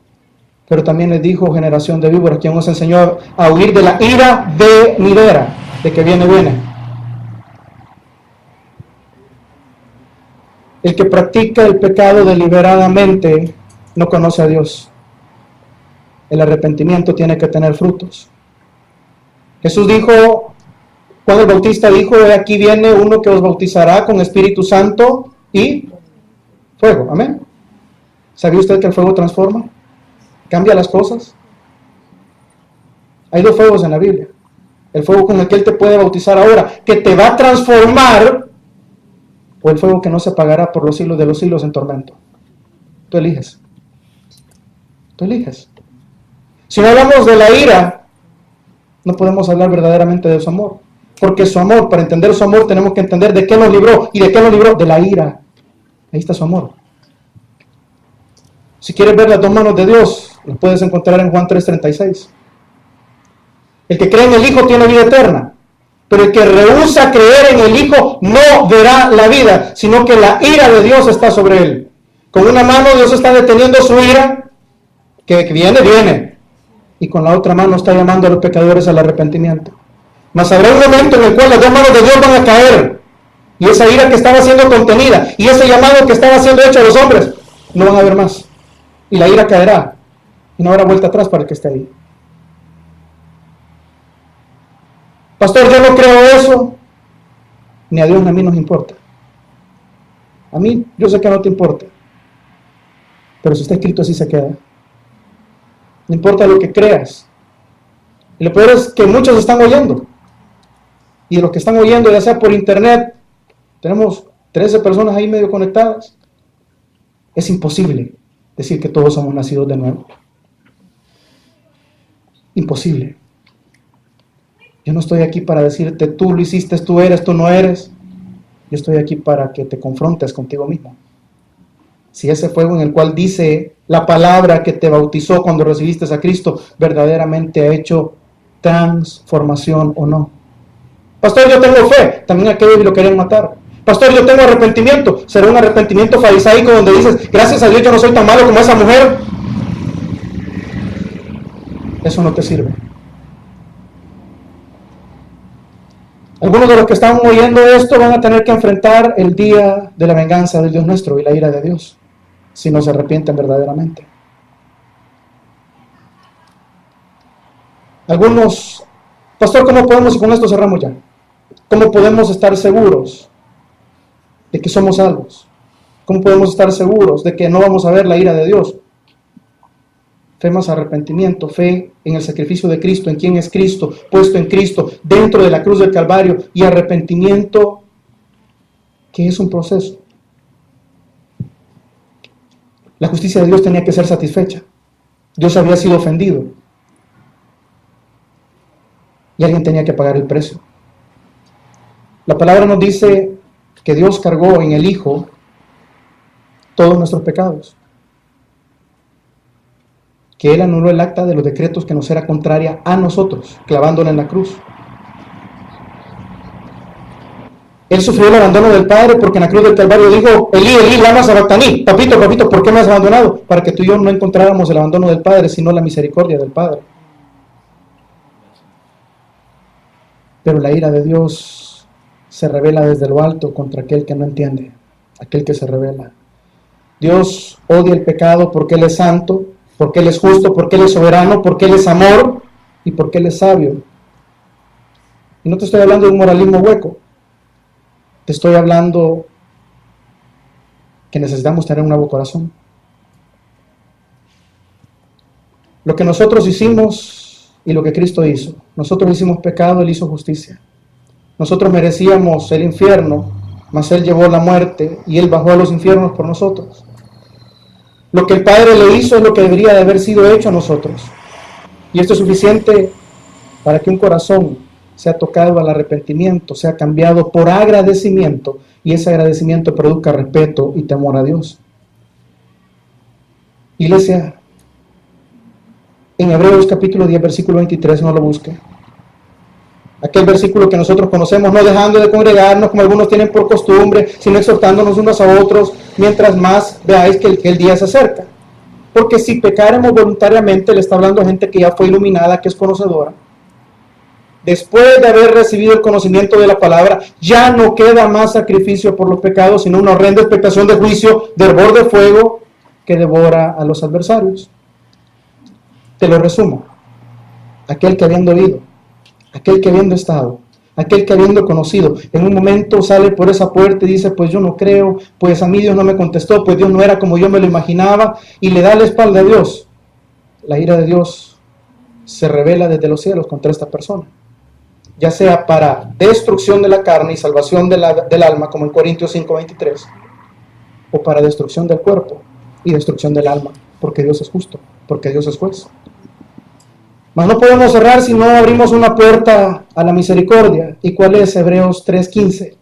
Pero también les dijo: generación de víboras, quien nos enseñó a huir de la ira venidera, de que viene, viene. El que practica el pecado deliberadamente no conoce a Dios. El arrepentimiento tiene que tener frutos. Jesús dijo, Juan el Bautista dijo: aquí viene uno que os bautizará con Espíritu Santo y fuego. Amén. ¿Sabía usted que el fuego transforma? ¿Cambia las cosas? Hay dos fuegos en la Biblia. El fuego con el que Él te puede bautizar ahora, que te va a transformar, o el fuego que no se apagará por los siglos de los siglos en tormento. Tú eliges. Tú eliges. Si no hablamos de la ira, no podemos hablar verdaderamente de su amor. Porque su amor, para entender su amor, tenemos que entender de qué nos libró. ¿Y de qué nos libró? De la ira. Ahí está su amor. Si quieres ver las dos manos de Dios, lo puedes encontrar en Juan 3:36. El que cree en el Hijo tiene vida eterna, pero el que rehúsa creer en el Hijo no verá la vida, sino que la ira de Dios está sobre él. Con una mano Dios está deteniendo su ira, que viene, y con la otra mano está llamando a los pecadores al arrepentimiento. Mas habrá un momento en el cual las dos manos de Dios van a caer, y esa ira que estaba siendo contenida, y ese llamado que estaba siendo hecho a los hombres, no van a haber más. Y la ira caerá, y no habrá vuelta atrás para el que esté ahí. Pastor, yo no creo eso. Ni a Dios ni a mí nos importa. A mí, yo sé que no te importa. Pero si está escrito, así se queda. No importa lo que creas. Y lo peor es que muchos están oyendo. Y de los que están oyendo, ya sea por internet, tenemos 13 personas ahí medio conectadas. Es imposible decir que todos somos nacidos de nuevo. Imposible. Yo no estoy aquí para decirte, tú lo hiciste, tú eres, tú no eres. Yo estoy aquí para que te confrontes contigo mismo. Si ese fuego en el cual dice la palabra que te bautizó cuando recibiste a Cristo, verdaderamente ha hecho transformación o no. Pastor, yo tengo fe. También aquellos lo querían matar. Pastor, yo tengo arrepentimiento. ¿Será un arrepentimiento farisaico donde dices, gracias a Dios yo no soy tan malo como esa mujer? Eso no te sirve. Algunos de los que están oyendo esto van a tener que enfrentar el día de la venganza del Dios nuestro y la ira de Dios, si no se arrepienten verdaderamente. Algunos, pastor, ¿cómo podemos, y con esto cerramos ya, cómo podemos estar seguros de que somos salvos? ¿Cómo podemos estar seguros de que no vamos a ver la ira de Dios? Fe más arrepentimiento, fe en el sacrificio de Cristo, en quién es Cristo, puesto en Cristo, dentro de la cruz del Calvario, y arrepentimiento, que es un proceso. La justicia de Dios tenía que ser satisfecha. Dios había sido ofendido. Y alguien tenía que pagar el precio. La palabra nos dice que Dios cargó en el Hijo todos nuestros pecados. Que Él anuló el acta de los decretos que nos era contraria a nosotros, clavándola en la cruz. Él sufrió el abandono del Padre porque en la cruz del Calvario dijo, Elí, Elí, lama sabactaní, papito, papito, ¿por qué me has abandonado? Para que tú y yo no encontráramos el abandono del Padre, sino la misericordia del Padre. Pero la ira de Dios se revela desde lo alto contra aquel que no entiende, aquel que se revela. Dios odia el pecado porque Él es santo, porque Él es justo, porque Él es soberano, porque Él es amor y porque Él es sabio. Y no te estoy hablando de un moralismo hueco. Te estoy hablando que necesitamos tener un nuevo corazón. Lo que nosotros hicimos y lo que Cristo hizo. Nosotros hicimos pecado, Él hizo justicia. Nosotros merecíamos el infierno, mas Él llevó la muerte y Él bajó a los infiernos por nosotros. Lo que el Padre le hizo es lo que debería de haber sido hecho a nosotros. Y esto es suficiente para que un corazón sea tocado al arrepentimiento, sea cambiado por agradecimiento, y ese agradecimiento produzca respeto y temor a Dios. Iglesia, en Hebreos capítulo 10, versículo 23, no lo busque. Aquel versículo que nosotros conocemos, no dejando de congregarnos como algunos tienen por costumbre, sino exhortándonos unos a otros, mientras más veáis que el día se acerca. Porque si pecáremos voluntariamente, le está hablando a gente que ya fue iluminada, que es conocedora. Después de haber recibido el conocimiento de la palabra, ya no queda más sacrificio por los pecados, sino una horrenda expectación de juicio, de hervor de fuego, que devora a los adversarios. Te lo resumo. Aquel que habiendo oído, aquel que habiendo estado, aquel que habiendo conocido, en un momento sale por esa puerta y dice, pues yo no creo, pues a mí Dios no me contestó, pues Dios no era como yo me lo imaginaba, y le da la espalda a Dios. la ira de Dios se revela desde los cielos contra esta persona, ya sea para destrucción de la carne y salvación del alma, como en Corintios 5:23, o para destrucción del cuerpo y destrucción del alma, porque Dios es justo, porque Dios es juez. Mas no podemos cerrar si no abrimos una puerta a la misericordia. ¿Y cuál es? Hebreos 3:15,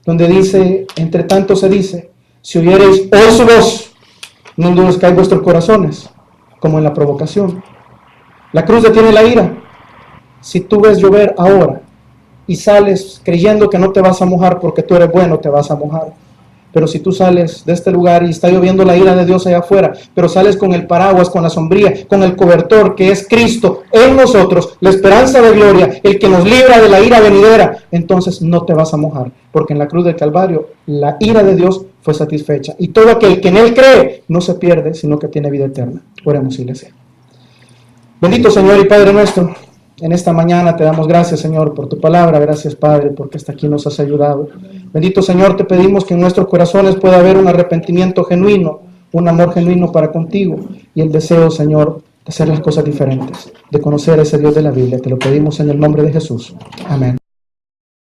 donde dice, entre tanto se dice, si oyereis hoy su voz, no endurezcáis vuestros corazones, como en la provocación. La cruz detiene la ira. Si tú ves llover ahora y sales creyendo que no te vas a mojar porque tú eres bueno, te vas a mojar. Pero si tú sales de este lugar y está lloviendo la ira de Dios allá afuera, pero sales con el paraguas, con la sombría, con el cobertor que es Cristo en nosotros, la esperanza de gloria, el que nos libra de la ira venidera, entonces no te vas a mojar, porque en la cruz del Calvario la ira de Dios fue satisfecha. Y todo aquel que en Él cree no se pierde, sino que tiene vida eterna. Oremos, iglesia. Bendito Señor y Padre nuestro, en esta mañana te damos gracias, Señor, por tu palabra. Gracias, Padre, porque hasta aquí nos has ayudado. Bendito Señor, te pedimos que en nuestros corazones pueda haber un arrepentimiento genuino, un amor genuino para contigo y el deseo, Señor, de hacer las cosas diferentes, de conocer a ese Dios de la Biblia. Te lo pedimos en el nombre de Jesús. Amén.